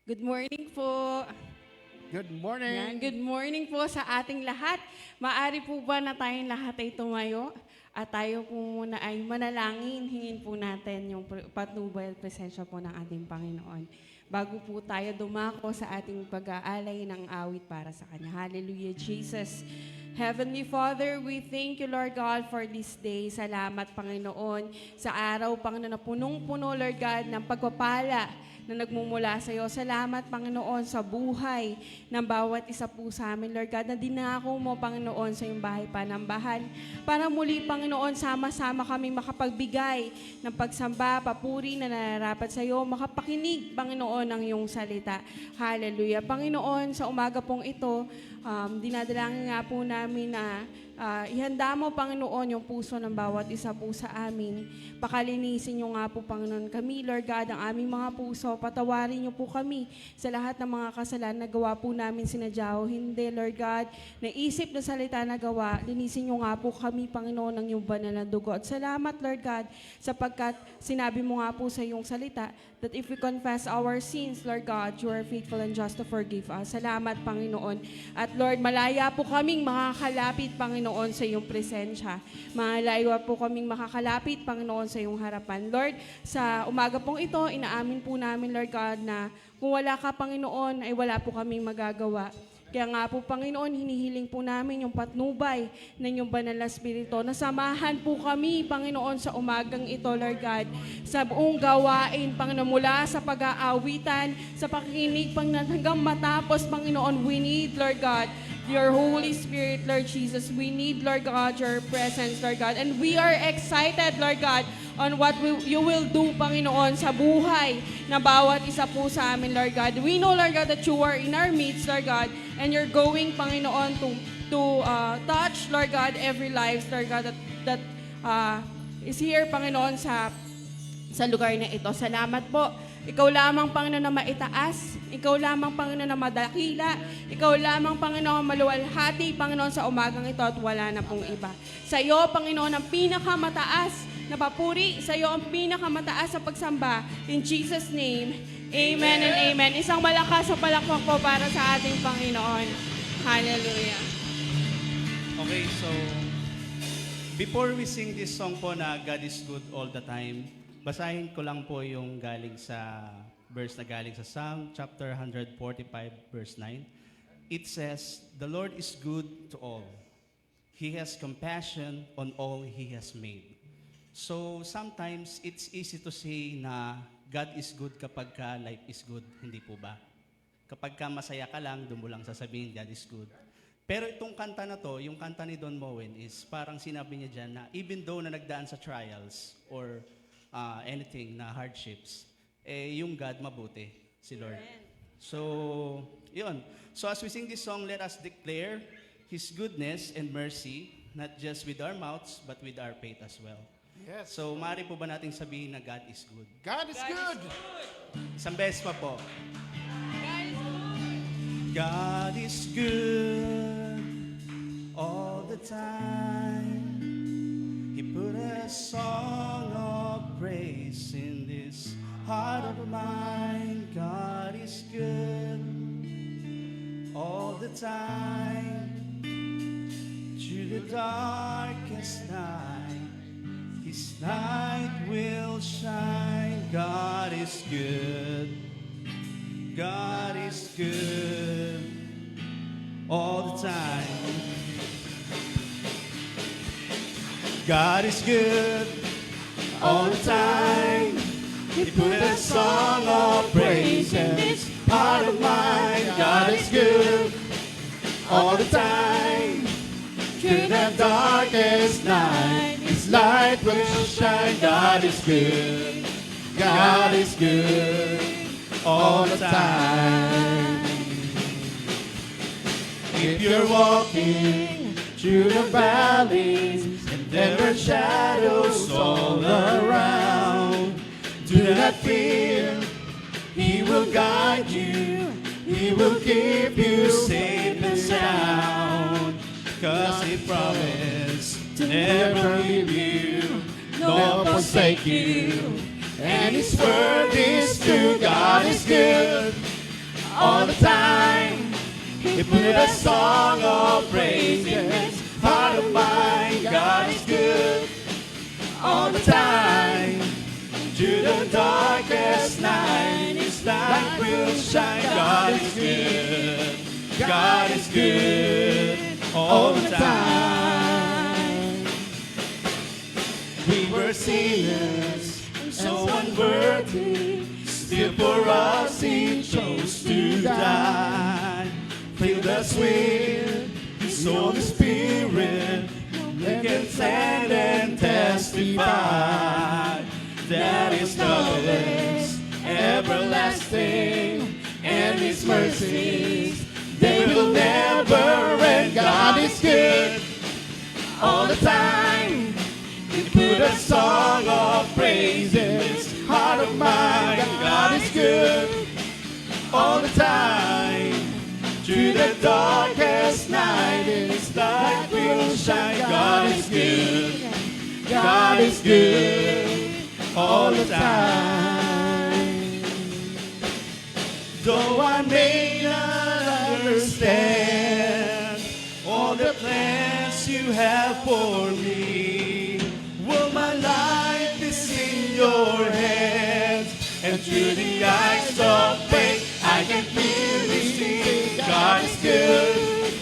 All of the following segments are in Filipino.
Good morning po. Good Yan, morning. good morning po sa ating lahat. Maari po ba na tayong lahat ay tumayo at tayo po muna ay manalangin. Hingin po natin yung patnubay at presensya po ng ating Panginoon. Bago po tayo dumako sa ating pag-aalay ng awit para sa Kanya. Hallelujah, Jesus. Heavenly Father, we thank you, Lord God, for this day. Salamat, Panginoon, sa araw, Panginoon, na punong-puno, Lord God, ng pagpapala na nagmumula sa iyo. Salamat, Panginoon, sa buhay ng bawat isa po sa amin, Lord God, na dinako mo, Panginoon, sa iyong bahay panambahan. Para muli, Panginoon, sama-sama kami makapagbigay ng pagsamba, papuri na nararapat sa iyo, makapakinig, Panginoon, ng iyong salita. Hallelujah. Panginoon, sa umaga pong ito, dinadalangin nga po namin na ihanda mo, Panginoon, yung puso ng bawat isa po sa amin. Pakalinisin niyo nga po, Panginoon, kami, Lord God, ang aming mga puso. Patawarin niyo po kami sa lahat ng mga kasalanan na gawa po namin sinadya o hindi, Lord God. Naisip na salita na gawa, linisin niyo nga po kami, Panginoon, ng iyong banal na dugo. At salamat, Lord God, sapagkat sinabi mo nga po sa iyong salita that if we confess our sins, Lord God, you are faithful and just to forgive us. Salamat, Panginoon. At Lord, malaya po kaming makakalapit, Panginoon, sa iyong presensya. Malaya po kaming makakalapit, Panginoon, sa iyong harapan. Lord, sa umaga pong ito, inaamin po namin, Lord God, na kung wala ka, Panginoon, ay wala po kaming magagawa. Kaya nga po, Panginoon, hinihiling po namin yung patnubay ng iyong banal na Espiritu. Nasamahan po kami, Panginoon, sa umagang ito, Lord God, sa buong gawain, Panginoon, mula sa pag-aawitan, sa pakikinig, Panginoon, hanggang matapos, Panginoon, we need, Lord God, your Holy Spirit, Lord Jesus. We need, Lord God, your presence, Lord God. And we are excited, Lord God, on what you will do, Panginoon, sa buhay na bawat isa po sa amin, Lord God. We know, Lord God, that you are in our midst, Lord God, and you're going, Panginoon, to touch, Lord God, every life, Lord God, that is here, Panginoon, sa lugar na ito. Salamat po. Ikaw lamang, Panginoon, na maitaas. Ikaw lamang, Panginoon, na madakila. Ikaw lamang, Panginoon, maluwalhati, Panginoon, sa umagang ito at wala na pong iba. Sa iyo, Panginoon, ang pinakamataas na papuri. Sa iyo ang pinakamataas sa pagsamba. In Jesus' name, amen and amen. Isang malakas sa palakpak po para sa ating Panginoon. Hallelujah. Okay, so before we sing this song po na God is good all the time, basahin ko lang po yung galing sa verse na galing sa Psalm chapter 145 verse 9. It says, "The Lord is good to all. He has compassion on all He has made." So sometimes it's easy to say na God is good kapag ka life is good, hindi po ba? Kapag ka masaya ka lang, doon mo lang sasabihin God is good. Pero itong kanta na to, yung kanta ni Don Moen is parang sinabi niya dyan na even though na nagdaan sa trials or anything na hardships, yung God mabuti, si Lord. So, yun. So as we sing this song, let us declare His goodness and mercy, not just with our mouths, but with our faith as well. Yes. So, maaari po ba nating sabihin na God is good? God is good. Isang beses pa po. God is good. God is good all the time. He put a song of praise in this heart of mine. God is good all the time. Through the darkest night, His light will shine. God is good. God is good all the time. God is good all the time. He put a song of praise in this heart of mine. God is good all the time. Through the darkest night, His light will shine. God is good. God is good all the time. If you're walking through the valleys and there are shadows all around, do not fear. He will guide you. He will keep you safe and sound. 'Cause He promised to never leave you nor forsake you. And His word is true. God is good all the time. He put a song of praise in this heart of mine. God is good all the time. Through the darkest night, His light will shine. God is good. God is good all the time. We were sinners, so unworthy. Still for us He chose to die. Filled us with His Holy Spirit. We can stand and testify that His love is everlasting and His mercies, they will never end. God is good all the time. He put a song of praise in this heart of mine. God is good all the time. Through the darkest night, His light will shine. God is good. God is good all the time. Though I may not understand all the plans You have for me, well, my life is in Your hands, and through the eyes of faith I can clearly see God is good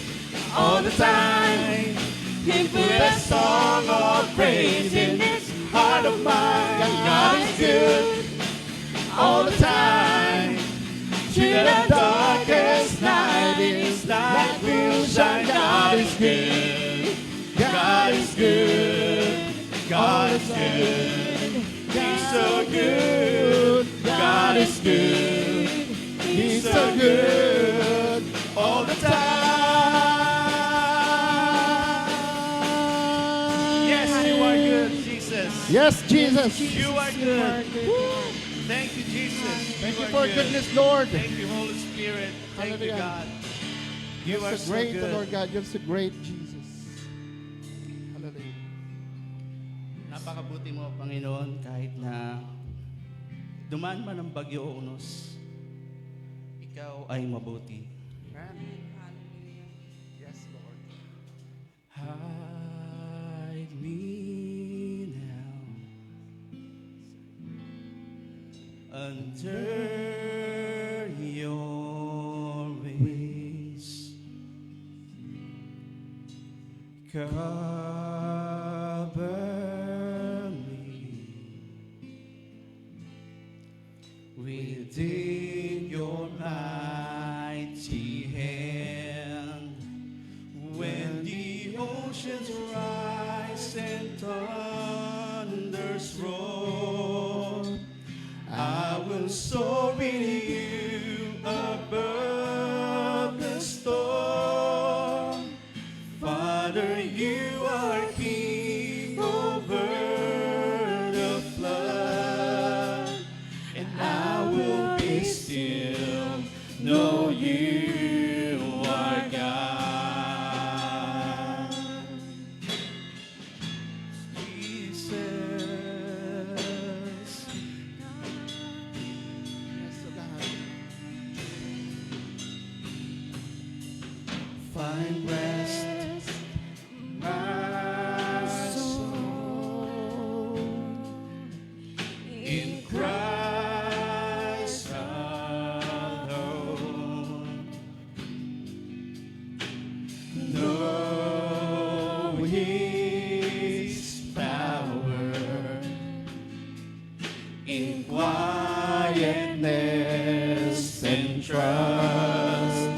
all the time. He put a song of praise in this heart of mine. God is good all the time. Through the darkest night, His light will shine. God is good. God is good. God is good. He's so good. God is good. He's so good all the time. Yes, You are good, Jesus. Yes, Jesus. You are good. Thank You, Jesus. Thank You are for good. goodness, Lord. Thank You, Holy Spirit. Thank You, Hallelujah. God. You You're are so so great, good. Lord God. You're so great, Jesus. Hallelujah. Napakabuti Mo, Panginoon, kahit na dumaan man ang bagyo o unos, Ikaw ay mabuti. Yes, Lord. Hide me now under Your wings. Cover me within Your mighty hand. When the oceans rise and thunders roar, I will soar with You above the storm. Father, You are King over the flood, and I will be still, know You are God. Jesus, Yes, oh God. find rest, my soul, in Christ alone. Know His power in quietness and trust.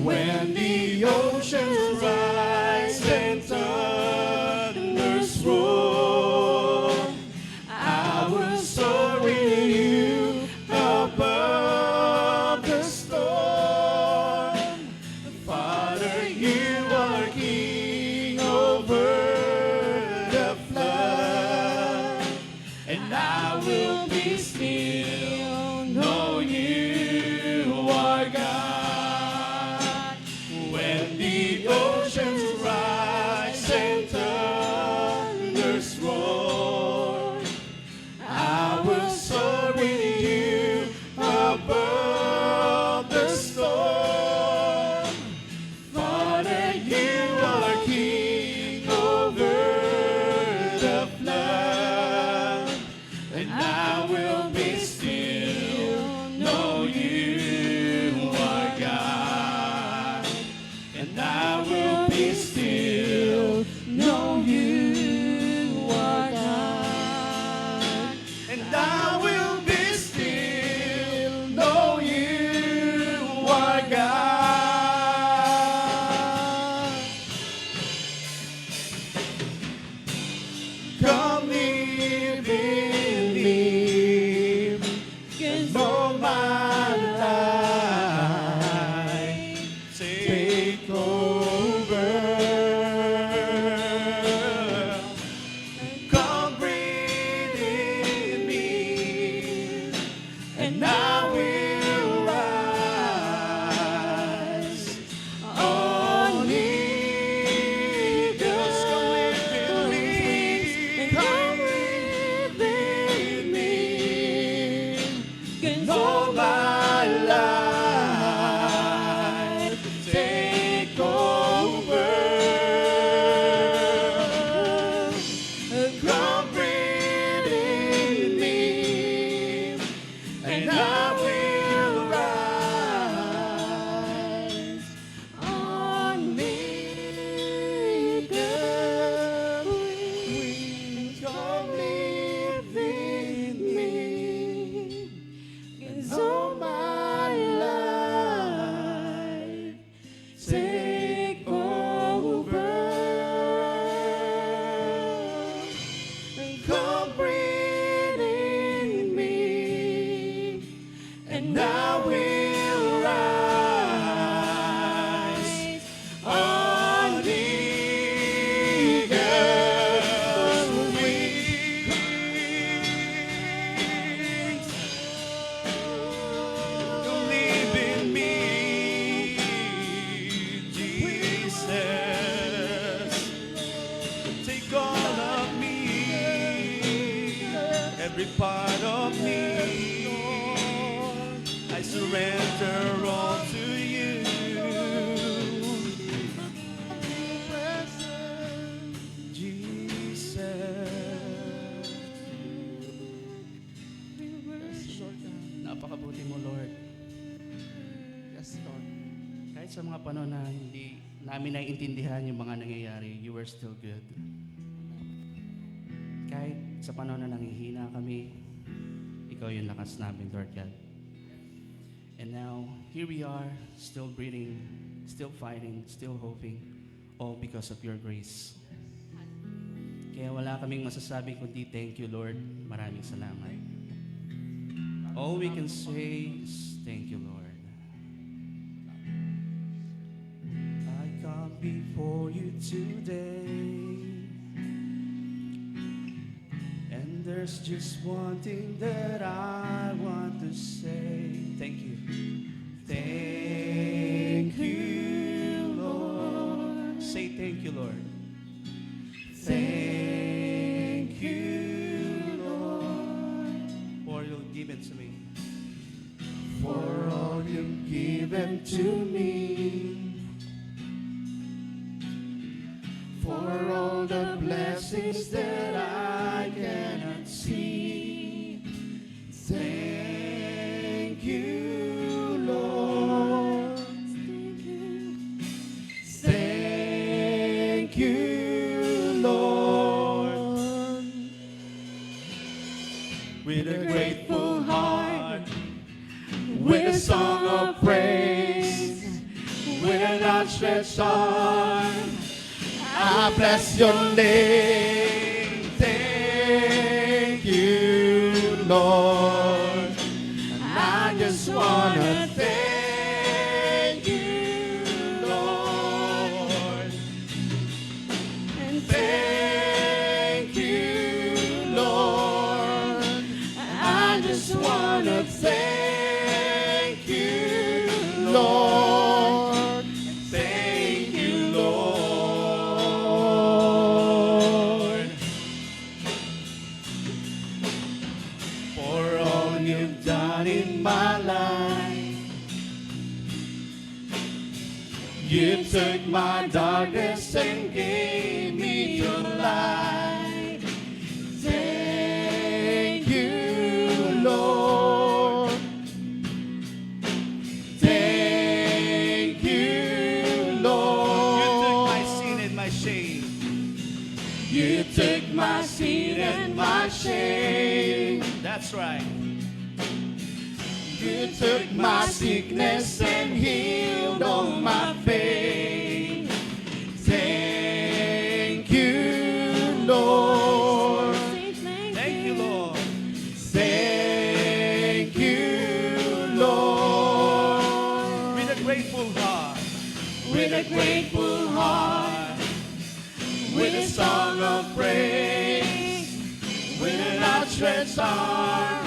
When the oceans rise and thunders roar, I will soar with You above the storm. Father, You are King over the flood, and I will be still, know You are God. When the oceans rise and thunders roar, I will soar with You above the every part of me. I surrender all to you. Jesus. Yes, Lord God. Napakabuti mo, Lord. Yes, Lord. Kahit sa mga panahon na hindi namin naiintindihan yung mga nangyayari, you are still good. Kahit sa panahon na nanghihina kami, ikaw yung lakas namin, Lord God. And now, here we are, still breathing, still fighting, still hoping, all because of your grace. Kaya wala kaming masasabi kundi thank you, Lord. Maraming salamat. All we can say is thank you, Lord. I come before you today, and there's just one thing that I want to say. Thank you. Thank you, Lord. Say thank you, Lord. Thank you, Lord, for you've given to me. For all you've given to me. For all the blessings that I cannot see. Thank you, Lord. Thank you, Lord. With a grateful heart, with a song of praise, with an outstretched arm, I bless your name. Thank you, Lord. And I just wanna thank you, Lord. And thank you, Lord. I just wanna thank you, Lord. Thank you, Lord, for all you've done in my life. You took my darkness and gave me your light. Thank you, Lord. Thank you, Lord. You took my sin and my shame. You took my sin and my shame. That's right. You took my sickness and healed all my pain. Thank you, Lord. Thank you, Lord. Thank you, Lord. With a grateful heart. With a grateful heart. With a song of praise. With an outstretched arm,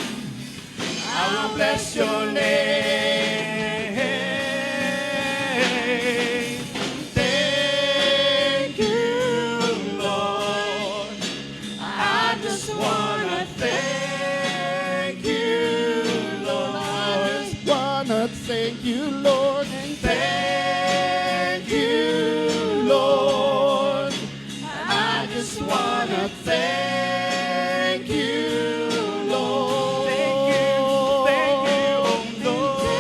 I will bless your name. Thank you, Lord. I just wanna thank you, Lord. I just wanna thank you, Lord. And thank you, Lord. I just wanna thank you, Lord. Thank you, oh Lord.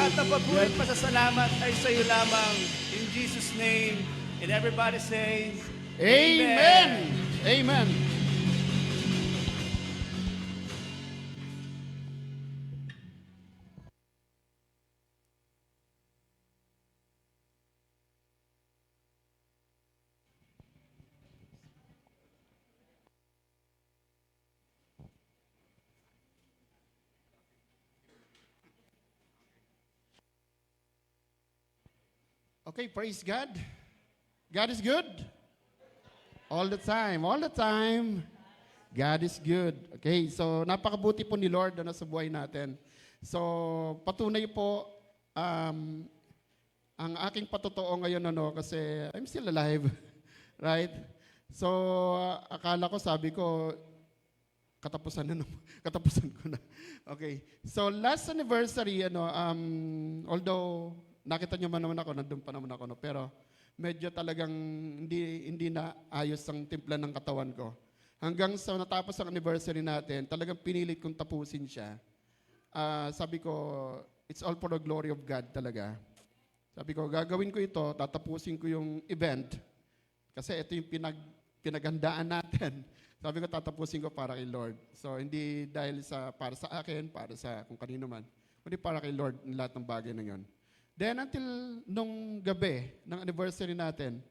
lahat ng papuri at pasasalamat ay sa iyo lamang. In Jesus' name. And everybody says, Amen. Amen. Okay, praise God. God is good. All the time, all the time. God is good. Okay, so napakabuti po ni Lord na nasa buhay natin. So patunay po ang aking patotoo ngayon kasi I'm still alive. Right? So akala ko, sabi ko, katapusan na katapusan ko na. Okay. So last anniversary although nakita niyo man naman ako, nandun pa naman ako, pero medyo talagang hindi na ayos ang timpla ng katawan ko. Hanggang sa natapos ang anniversary natin, talagang pinilit kong tapusin siya. Sabi ko, it's all for the glory of God talaga. Sabi ko, gagawin ko ito, tatapusin ko yung event, kasi ito yung pinaghandaan natin. Sabi ko, tatapusin ko para kay Lord. So, hindi dahil para sa akin, para sa kung kanino man, kundi para kay Lord ng lahat ng bagay na yun. Then until nung gabi ng anniversary natin,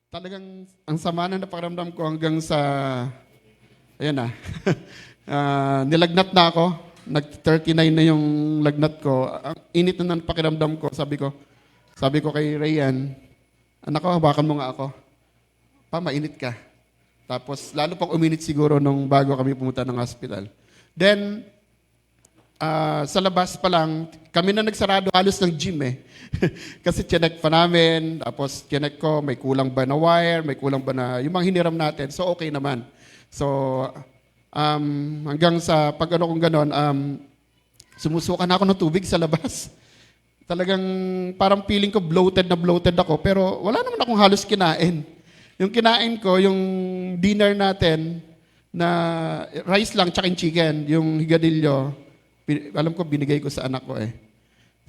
talagang ang sama na napakiramdam ko hanggang sa, ayan na, nilagnat na ako. Nag-39 na yung lagnat ko. Ang init na ng pakiramdam ko. Sabi ko kay Rayan, anak ko, hawakan mo nga ako. Pa, mainit ka. Tapos, lalo pang uminit siguro nung bago kami pumunta ng hospital. Then, sa labas pa lang, kami na nagsarado halos ng gym Kasi chinek pa namin, tapos chinek ko, may kulang ba na wire, may kulang ba na, yung mga hiniram natin, so okay naman. So, hanggang sa pag kong ganon, sumusukan ako ng tubig sa labas. Talagang parang feeling ko bloated ako, pero wala naman akong halos kinain. Yung kinain ko, yung dinner natin, na rice lang, tsaka chicken, yung higadilyo, alam ko, binigay ko sa anak ko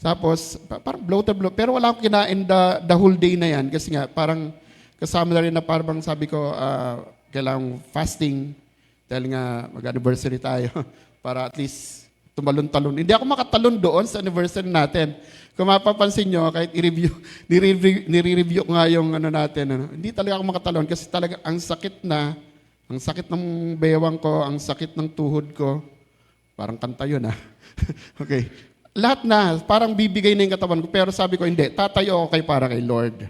Tapos, parang bloated. Pero wala akong kinain the whole day na yan. Kasi nga, parang kasama na rin na parang sabi ko, kailangang fasting. Dahil nga, mag-anniversary tayo. Para at least tumalon-talon. Hindi ako makatalon doon sa anniversary natin. Kung mapapansin nyo, kahit nire-review ko nga yung natin. Hindi talaga ako makatalon kasi talaga ang sakit ng bewang ko, ang sakit ng tuhod ko. Parang kanta yun Okay. Lahat na, parang bibigay na yung katawan ko. Pero sabi ko, hindi, tatayo ako para kay Lord.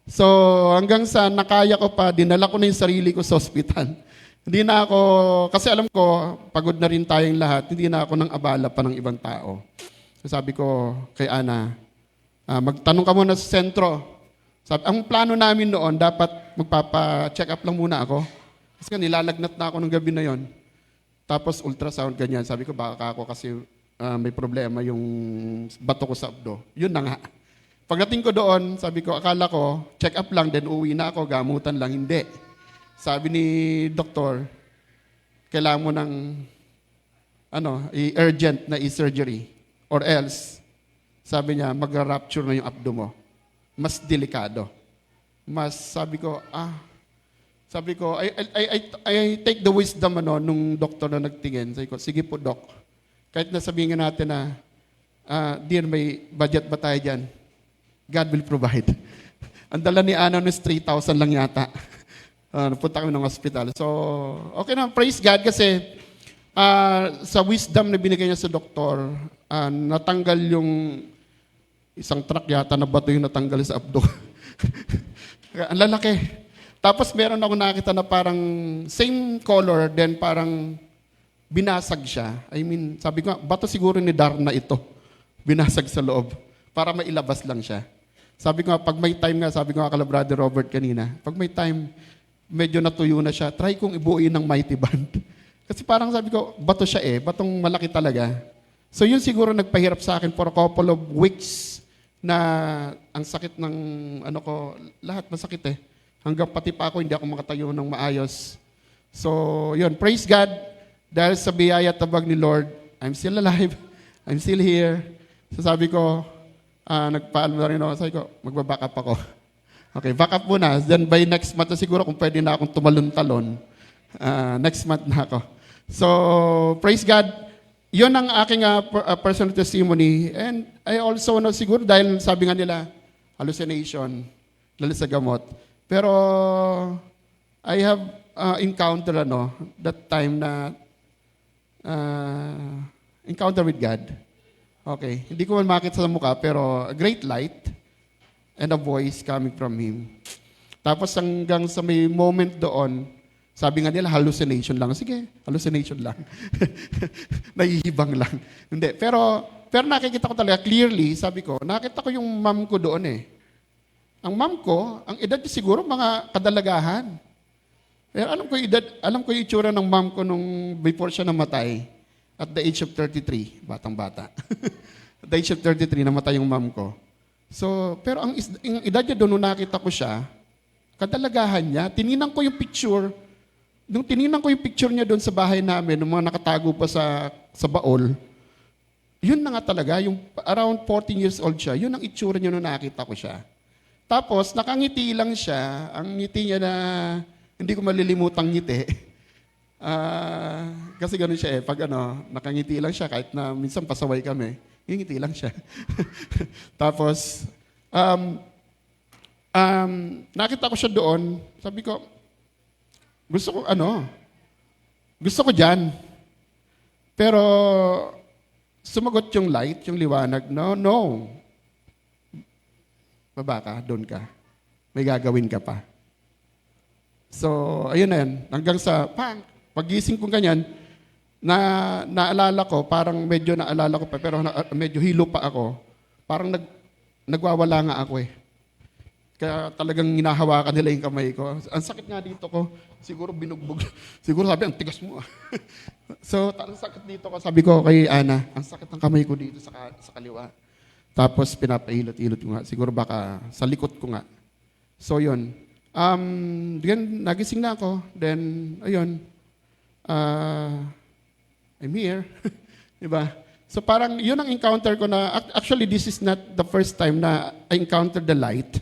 So, hanggang sa nakaya ko pa, dinala ko na yung sarili ko sa ospital. Hindi na ako, kasi alam ko, pagod na rin tayong lahat, hindi na ako nang abala pa ng ibang tao. So, sabi ko kay Ana, magtanong ka muna sa sentro. Sabi, ang plano namin noon, dapat magpapa-check up lang muna ako. Kasi nilalagnat na ako ng gabi na yon. Tapos ultrasound, ganyan. Sabi ko, baka ako kasi may problema yung bato ko sa abdo. Yun na nga. Pagdating ko doon, sabi ko, akala ko, check up lang, then uwi na ako, gamutan lang. Hindi. Sabi ni doktor, kailangan mo ng urgent na i-surgery. Or else, sabi niya, mag-rupture na yung abdo mo. Mas delikado. Sabi ko, I take the wisdom nung doktor na nagtingin. Sabi ko, sige po, Doc. Kahit nasabihin natin na, dear, may budget ba tayo dyan? God will provide. Ang dala ni Ana is 3,000 lang yata. Napunta kami ng hospital. So, okay na, praise God kasi sa wisdom na binigay niya sa doktor, natanggal yung isang truck yata na bato yung natanggal sa abdo. Ang lalaki. Tapos meron ako nakita na parang same color, then parang binasag siya. I mean, sabi ko, bato siguro ni Darna ito. Binasag sa loob. Para mailabas lang siya. Sabi ko, pag may time nga, sabi ko kay Brother Robert kanina, pag may time, medyo natuyo na siya, try kong ibuuin ng mighty band. Kasi parang sabi ko, bato siya batong malaki talaga. So yun siguro nagpahirap sa akin for a couple of weeks na ang sakit ng lahat masakit Hanggang pati pa ako, hindi ako makatayo ng maayos. So, yun, praise God. Dahil sa biyaya at tabag ni Lord, I'm still alive. I'm still here. So sabi ko, nagpaalam na rin ako. Sabi ko, magbaback up ako. Okay, back up muna. Then by next month, siguro kung pwede na akong tumalon-talon, next month na ako. So, praise God. Yun ang aking personal testimony. And I also know, siguro dahil sabi nga nila, hallucination, lalo sa gamot. Pero, I have encounter that time na encounter with God. Okay, hindi ko man makita sa mukha, pero a great light and a voice coming from Him. Tapos hanggang sa may moment doon, sabi nga nila, hallucination lang. Sige, hallucination lang. Nahihibang lang. Hindi, pero nakikita ko talaga clearly, sabi ko, nakita ko yung mom ko doon eh. Ang mom ko, ang edad niya siguro mga kadalagahan. Pero alam ko yung itsura ng mom ko nung before siya namatay. At the age of 33, batang-bata. At the age of 33, namatay yung mom ko. So, pero ang edad niya doon, nung nakita ko siya, kadalagahan niya, tininan ko yung picture. Nung tininan ko yung picture niya doon sa bahay namin, nung mga nakatago pa sa baol, yun na nga talaga, yung around 14 years old siya, yun ang itsura niya nung nakita ko siya. Tapos, nakangiti lang siya. Ang ngiti niya na hindi ko malilimutang ngiti. Kasi ganun siya eh. Pag nakangiti lang siya, kahit na minsan pasaway kami, ngiti lang siya. Tapos, nakita ko siya doon. Sabi ko, gusto ko dyan. Pero, sumagot yung light, yung liwanag, no. Baba ka, doon ka. May gagawin ka pa. So, ayun na yan. Hanggang sa, pag-gising ko ganyan, naalala ko, parang medyo naalala ko pa, pero medyo hilo pa ako. Parang nagwawala nga ako eh. Kaya talagang hinahawakan nila yung kamay ko. Ang sakit nga dito ko. Siguro binugbog. Siguro sabi, ang tigas mo. So, ang sakit dito ko. Sabi ko kay Ana, ang sakit ng kamay ko dito sa kaliwa. Tapos pinapahilot-hilot ko nga. Siguro baka sa likod ko nga. So, yun. Then, nagising na ako. Then, ayun. I'm here. Diba? So, parang yun ang encounter ko na, actually, this is not the first time na I encountered the light.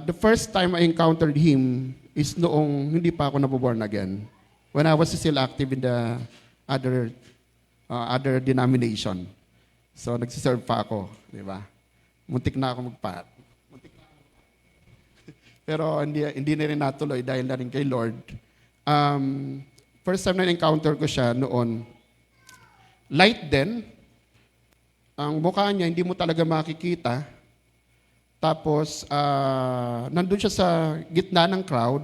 The first time I encountered Him is noong hindi pa ako nabuborn again. When I was still active in the other denomination. So, nagsiserve pa ako. Diba? Muntik na ako magpat. Pero hindi na rin natuloy dahil na rin kay Lord. First time na encounter ko siya noon, light din. Ang mukha niya, hindi mo talaga makikita. Tapos, nandun siya sa gitna ng crowd.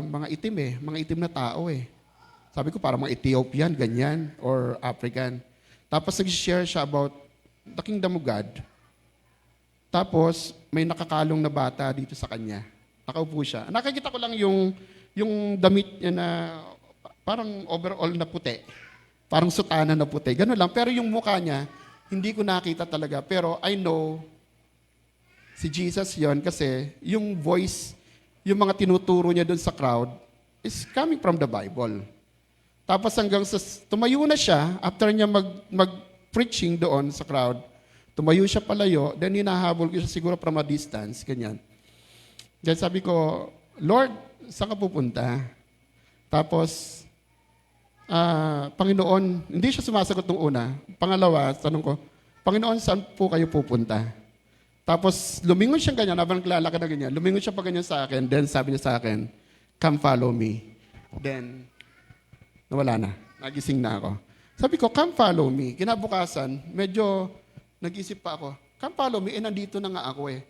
Mga itim eh. Mga itim na tao eh. Sabi ko, parang mga Ethiopian, ganyan, or African. Tapos, nag-share siya about the kingdom of God. Tapos, may nakakalong na bata dito sa kanya. Nakaupo siya. Nakikita ko lang yung damit niya na parang overall na puti. Parang sutana na puti. Ganun lang. Pero yung mukha niya, hindi ko nakita talaga. Pero I know, si Jesus yon kasi yung voice, yung mga tinuturo niya doon sa crowd, is coming from the Bible. Tapos hanggang tumayo na siya, after niya mag-preaching doon sa crowd, tumayo siya palayo, then hinahabol ko siya siguro from a distance, ganyan. Then sabi ko, Lord, saan ka pupunta? Tapos, Panginoon, hindi siya sumasagot nung una. Pangalawa, tanong ko, Panginoon, saan po kayo pupunta? Tapos, lumingon siya ganyan, habang naglalakad na ganyan, lumingon siya pa ganyan sa akin, then sabi niya sa akin, come follow me. Then, nawala na. Nagising na ako. Sabi ko, come follow me. Kinabukasan, medyo nag-isip pa ako, come follow me, nandito na nga ako eh.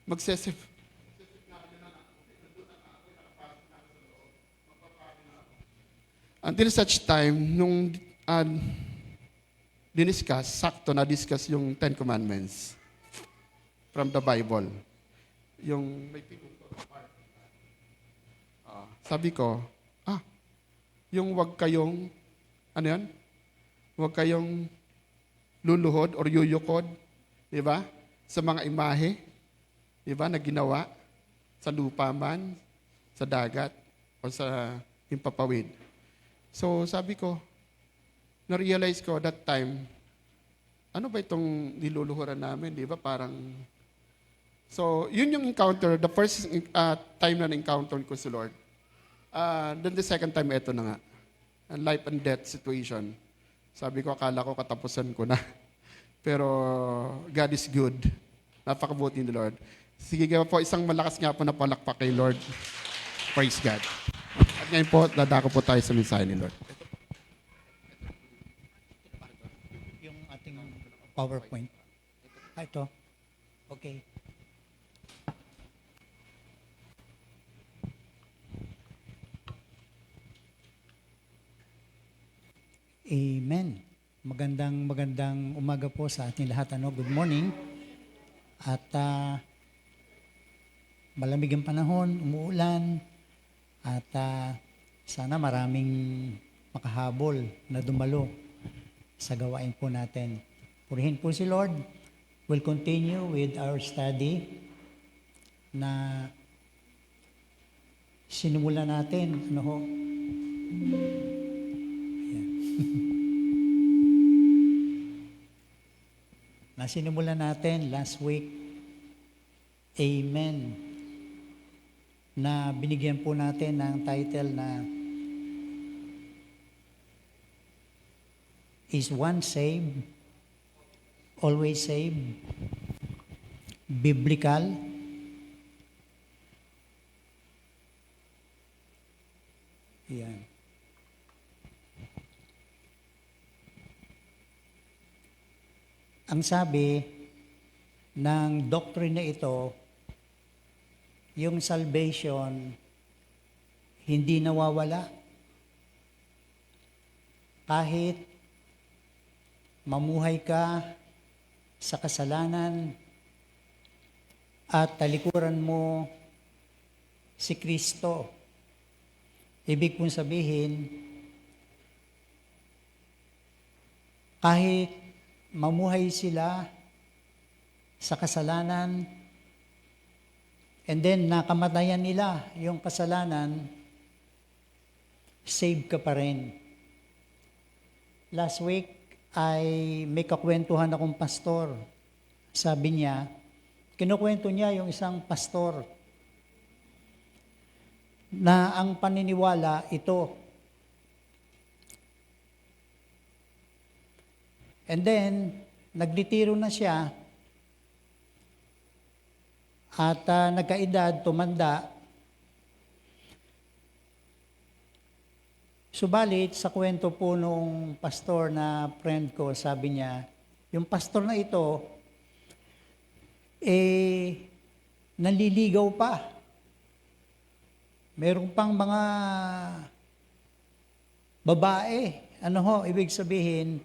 Magsesip. Until such time, nung sakto na-discuss yung Ten Commandments from the Bible. Yung may sabi ko, yung wag kayong, wag kayong luluhod or yuyukod, di ba? Sa mga imahe, di ba, na ginawa sa lupa man, sa dagat, o sa himpapawid. So, sabi ko, na-realize ko that time, ano ba itong niluluhuran namin, di ba? Parang, so, yun yung encounter, the first time na na-encounter ko si Lord. Then the second time, eto na nga. A life and death situation. Sabi ko, akala ko katapusan ko na. Pero God is good. Napakabuti ni Lord. Sige nga po, isang malakas nga po na palakpak kay Lord. Praise God. At ngayon po, dadako po tayo sa mensahe ni Lord. Yung ating PowerPoint. Ito. Okay. Amen. Magandang umaga po sa ating lahat. Good morning. At malamig ang panahon, umuulan. At sana maraming makahabol na dumalo sa gawain po natin. Purihin po si Lord. We'll continue with our study na sinimula natin. Ano ho? Na sinimula natin last week. Amen. Na binigyan po natin ng title na Is One Saved? Always Saved? Biblical? Yan. Ang sabi ng doctrine na ito, yung salvation hindi nawawala. Kahit mamuhay ka sa kasalanan at talikuran mo si Kristo. Ibig pong sabihin, kahit mamuhay sila sa kasalanan, and then nakamatayan nila yung kasalanan, save ka pa rin. Last week, ay may kakwentuhan akong pastor. Sabi niya, kinukwento niya yung isang pastor na ang paniniwala ito. And then, nagretiro na siya at nagkaedad, tumanda. Subalit, sa kwento po nung pastor na friend ko, sabi niya, yung pastor na ito, naliligaw pa. Meron pang mga babae. Ano ho, ibig sabihin,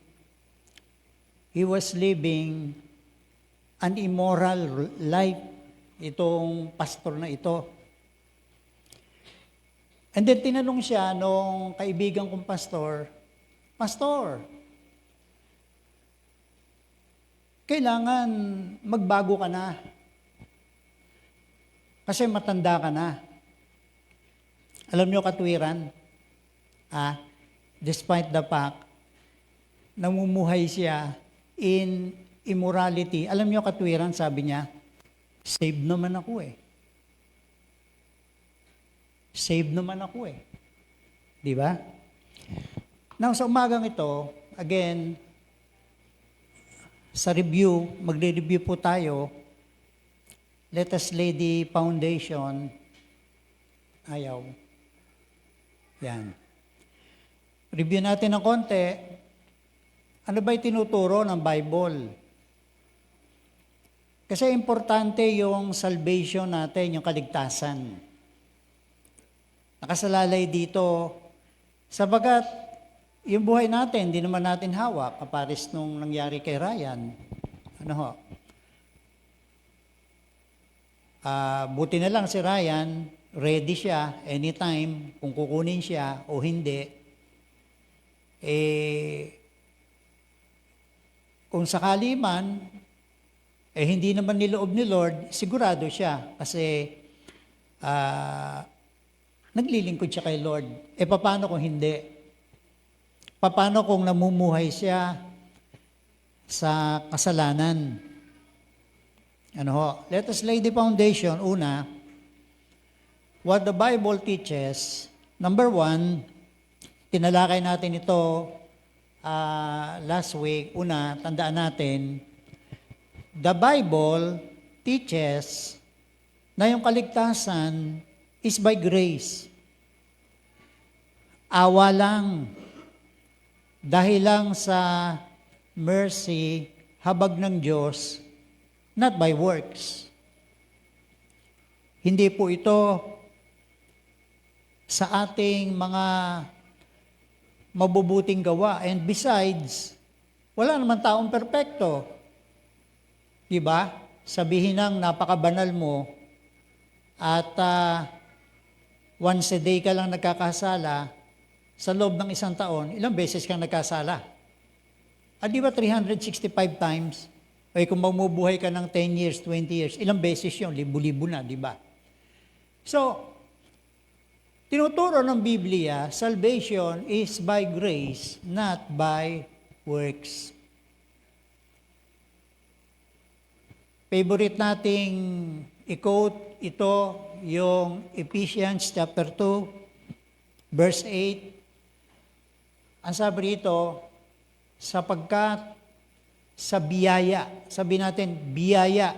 he was living an immoral life, itong pastor na ito. And then tinanong siya nung kaibigan kong pastor, Pastor, kailangan magbago ka na. Kasi matanda ka na. Alam niyo katwiran, despite the fact, namumuhay siya in immorality. Alam niyo katwiran, sabi niya, saved naman ako eh. Saved naman ako eh. Di ba? Now, sa umagang ito, again, sa review, magre-review po tayo. Let us lay the foundation. Ayaw. Yan. Review natin ng konti. Ano ba tinuturo ng Bible? Kasi importante yung salvation natin, yung kaligtasan. Nakasalalay dito, sabagat yung buhay natin, hindi naman natin hawak, kapares nung nangyari kay Ryan. Ano ho? Buti na lang si Ryan, ready siya anytime kung kukunin siya o hindi. Kung sakali man, hindi naman niloob ni Lord, sigurado siya kasi naglilingkod siya kay Lord. Paano kung hindi? Paano kung namumuhay siya sa kasalanan. Ano ho? Let us lay the foundation. Una, what the Bible teaches. Number 1, tinalakay natin ito last week. Una, tandaan natin, the Bible teaches na yung kaligtasan is by grace. Awa lang. Dahil lang sa mercy, habag ng Diyos, not by works. Hindi po ito sa ating mga mabubuting gawa. And besides, wala naman taong perpekto. Diba? Sabihin ng napakabanal mo at once a day ka lang nagkakasala, sa loob ng isang taon, ilang beses kang nagkasala? Di ba 365 times? O kung mamubuhay ka ng 10 years, 20 years, ilang beses yun? Libu-libo na, di ba? So, tinuturo ng Biblia, salvation is by grace, not by works. Favorite nating i-quote ito, yung Ephesians chapter 2, verse 8. Ang sabi rito, sapagkat sa biyaya, sabi natin, biyaya.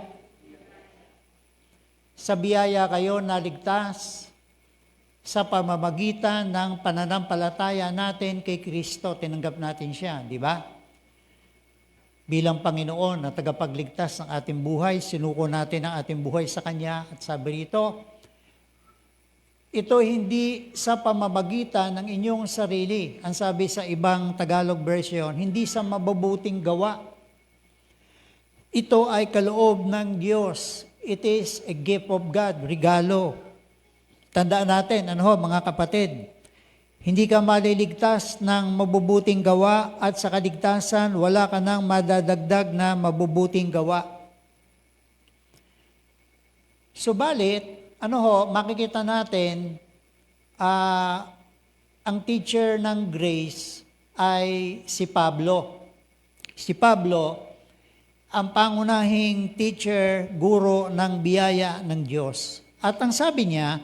Sa biyaya kayo naligtas sa pamamagitan ng pananampalataya natin kay Kristo. Tinanggap natin siya, di ba? Bilang Panginoon na tagapagligtas ng ating buhay, sinuko natin ang ating buhay sa Kanya. At sabi rito, ito hindi sa pamamagitan ng inyong sarili. Ang sabi sa ibang Tagalog version, hindi sa mabubuting gawa. Ito ay kaloob ng Diyos. It is a gift of God, regalo. Tandaan natin, mga kapatid, hindi ka maliligtas ng mabubuting gawa at sa kaligtasan, wala ka nang madadagdag na mabubuting gawa. Subalit, makikita natin, ang teacher ng grace ay si Pablo. Si Pablo, ang pangunahing teacher, guro ng biyaya ng Diyos. At ang sabi niya,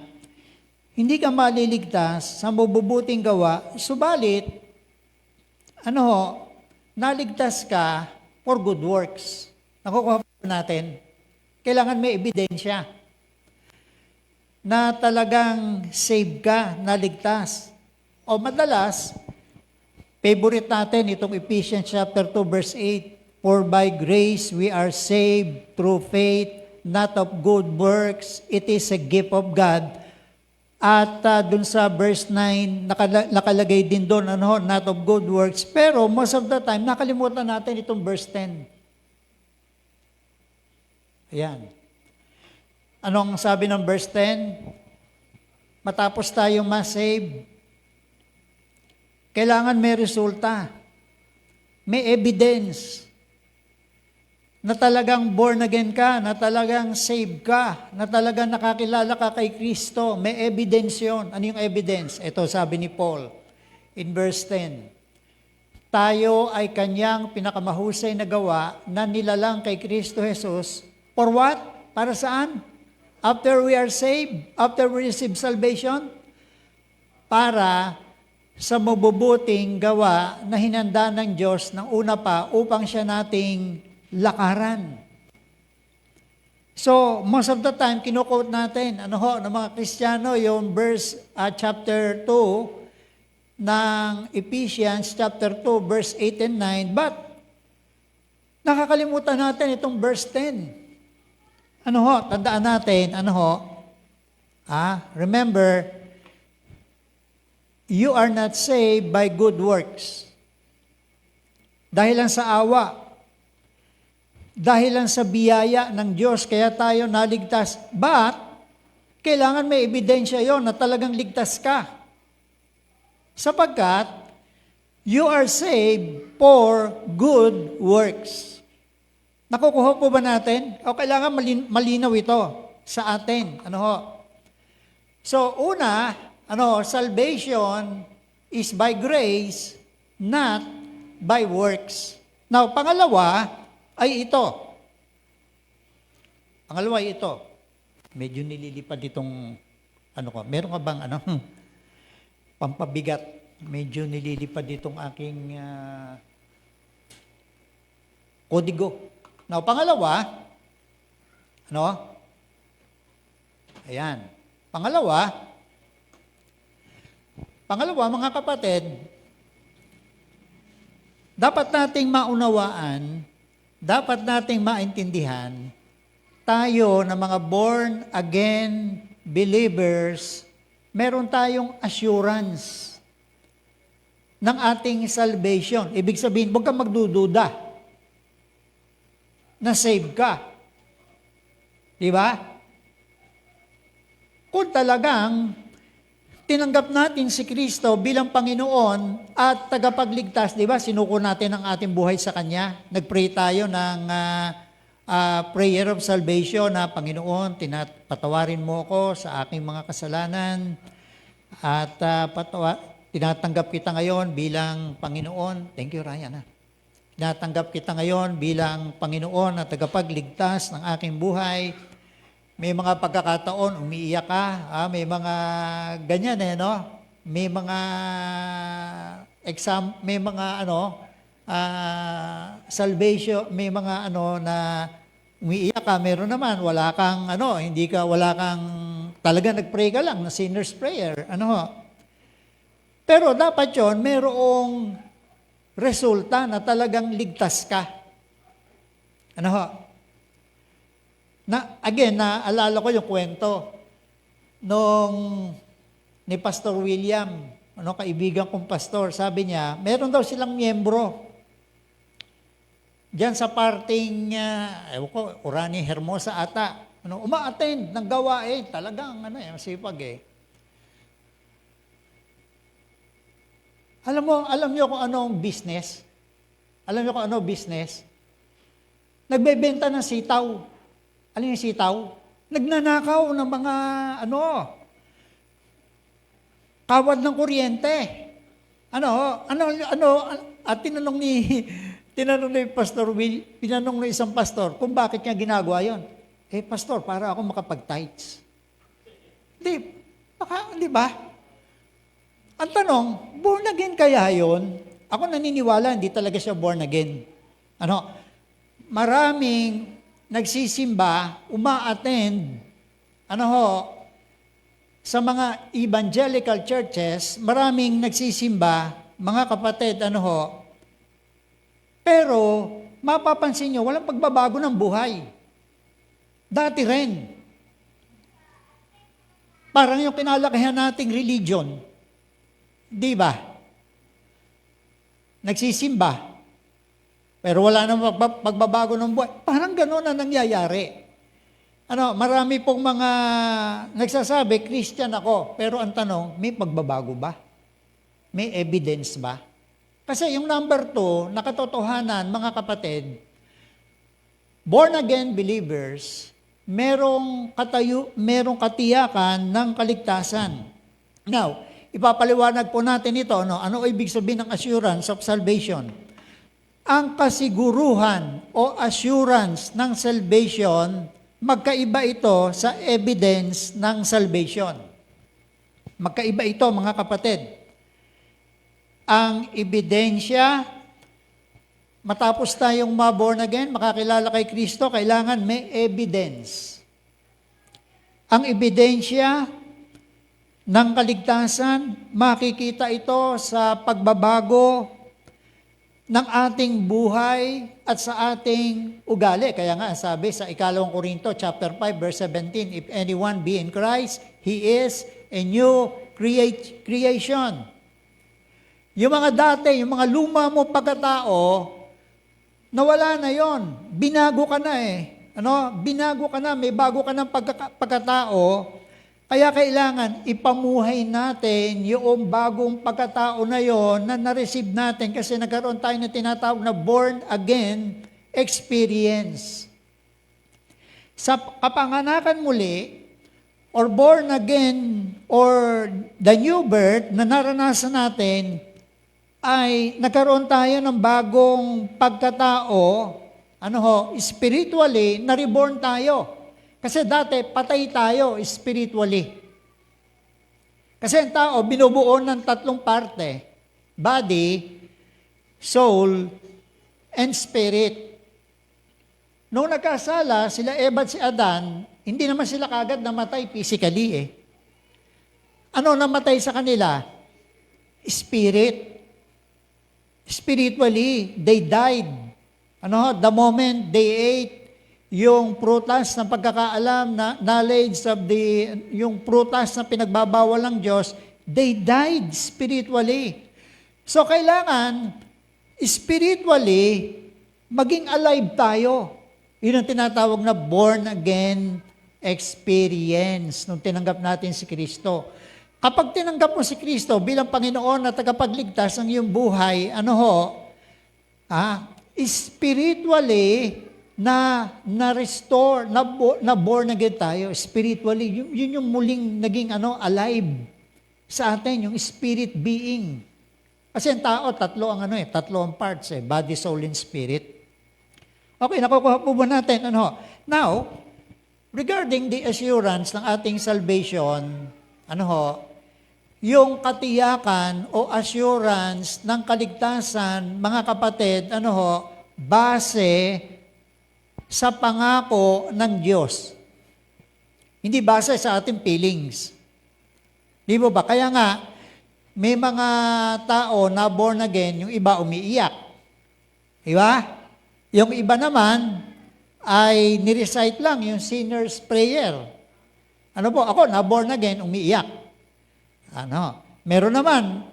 hindi ka maliligtas sa mabubuting gawa, subalit, naligtas ka for good works. Nakukuha po natin, kailangan may ebidensya na talagang save ka, naligtas. O madalas, favorite natin itong Ephesians chapter 2 verse 8, for by grace we are saved through faith, not of good works, it is a gift of God. At dun sa verse 9, nakalagay din doon, not of good works. Pero most of the time, nakalimutan natin itong verse 10. Ayan. Anong sabi ng verse 10? Matapos tayong ma-save, kailangan may resulta. May evidence na talagang born again ka, na talagang saved ka, na talagang nakakilala ka kay Kristo. May evidence yun. Ano yung evidence? Ito sabi ni Paul in verse 10. Tayo ay kanyang pinakamahusay na gawa na nilalang kay Kristo Jesus. For what? Para saan? After we are saved, after we receive salvation, para sa mabubuting gawa na hinanda ng Diyos ng una pa upang siya nating lakaran. So, most of the time, kinukote natin, ng mga Kristiyano, yung verse, chapter 2 ng Ephesians, chapter 2, verse 8 and 9, but nakakalimutan natin itong verse 10. Tandaan natin, remember, you are not saved by good works. Dahil lang sa awa, dahil lang sa biyaya ng Diyos, kaya tayo naligtas. But, kailangan may ebidensya yon na talagang ligtas ka. Sapagkat, you are saved for good works. Nakukuha po ba natin? O kailangan malinaw ito sa atin. So, una, salvation is by grace, not by works. Now, pangalawa ay ito. Pangalawa ay ito. Medyo nililipad itong, meron ka bang, pampabigat? Medyo nililipad itong aking kodigo. Now, pangalawa, ayan. Pangalawa, mga kapatid, dapat nating maunawaan, dapat nating maintindihan, tayo na mga born-again believers, meron tayong assurance ng ating salvation. Ibig sabihin, huwag kang magdududa na save ka. Di ba? Kung talagang tinanggap natin si Kristo bilang Panginoon at tagapagligtas, di ba? Sinuko natin ang ating buhay sa Kanya. Nag-pray tayo ng prayer of salvation na, Panginoon, patawarin mo ako sa aking mga kasalanan at tinatanggap kita ngayon bilang Panginoon. Thank you, Ryan. Tinatanggap kita ngayon bilang Panginoon at tagapagligtas ng aking buhay. May mga pagkakataon, umiiyak ka, may mga ganyan may mga salvation, may mga na umiiyak ka, meron naman, wala kang talaga nag-pray ka lang na sinner's prayer, Pero dapat yon merong resulta na talagang ligtas ka. Naalala ko yung kwento nung ni Pastor William, kaibigan kong pastor, sabi niya, meron daw silang miyembro diyan sa parting, Orani Hermosa ata, uma-attend ng gawain, talagang, masipag Alam niyo kung anong business? Alam niyo kung ano business? Nagbebenta ng sitaw. Alam yung sitaw? Nagnanakaw ng mga, kawad ng kuryente. At tinanong ni Pastor Will, tinanong ng isang pastor, kung bakit niya ginagawa yon. Pastor, para ako makapag-tithes. Di ba? Ang tanong, born again kaya yon? Ako naniniwala, hindi talaga siya born again. Maraming nagsisimba, uma-attend, sa mga evangelical churches, maraming nagsisimba, mga kapatid, pero, mapapansin nyo, walang pagbabago ng buhay. Dati rin. Parang yung kinalakihan nating religion. Di ba? Nagsisimba. Pero wala namang pagbabago ng buhay. Parang gano'n na nangyayari. Marami pong mga nagsasabi, Christian ako. Pero ang tanong, may pagbabago ba? May evidence ba? Kasi yung number 2, nakatotohanan, mga kapatid, born-again believers, merong katiyakan ng kaligtasan. Now, ipapaliwanag po natin ito. Ano ibig sabihin ng assurance of salvation? Ang kasiguruhan o assurance ng salvation, magkaiba ito sa evidence ng salvation. Magkaiba ito, mga kapatid. Ang ebidensya, matapos tayong ma-born again, makakilala kay Kristo, kailangan may evidence. Ang ebidensya ng kaligtasan, makikita ito sa pagbabago ng ating buhay at sa ating ugali. Kaya nga sabi sa 2 Corinto chapter 5 verse 17, if anyone be in Christ, he is a new creation. Yung mga dati, yung mga luma mo pagkatao, nawala na yon. Binago ka na Binago ka na, may bago ka ng pagkatao. Kaya kailangan ipamuhay natin yung bagong pagkatao na yon na na-receive natin kasi nagkaroon tayo na tinatawag na born again experience. Sa kapanganakan muli, or born again, or the new birth na naranasan natin, ay nagkaroon tayo ng bagong pagkatao, spiritually, na-reborn tayo. Kasi dati, patay tayo spiritually. Kasi ang tao, binubuo ng tatlong parte: body, soul, and spirit. Nung nagkasala, sila Eva at si Adan, hindi naman sila kagad namatay physically eh. Ano namatay sa kanila? Spirit. Spiritually, they died. The moment they ate yung prutas ng pagkakaalam, na knowledge of yung prutas na pinagbabawal ng Diyos, they died spiritually. So, kailangan, spiritually, maging alive tayo. Yun ang tinatawag na born again experience nung tinanggap natin si Kristo. Kapag tinanggap mo si Kristo bilang Panginoon na tagapagligtas ng iyong buhay, spiritually na-restore, na born again tayo. Spiritually, yun yung muling naging alive sa atin, yung spirit being. Kasi ang tao, tatlo ang parts body, soul, and spirit. Okay, nakukuha po ba natin? Now, regarding the assurance ng ating salvation, yung katiyakan o assurance ng kaligtasan, mga kapatid, base sa pangako ng Diyos. Hindi base sa ating feelings. Di ba? Kaya nga, may mga tao na born again, yung iba umiiyak. Di ba? Yung iba naman ay nirecite lang yung sinner's prayer. Ako, na born again, umiiyak. Meron naman,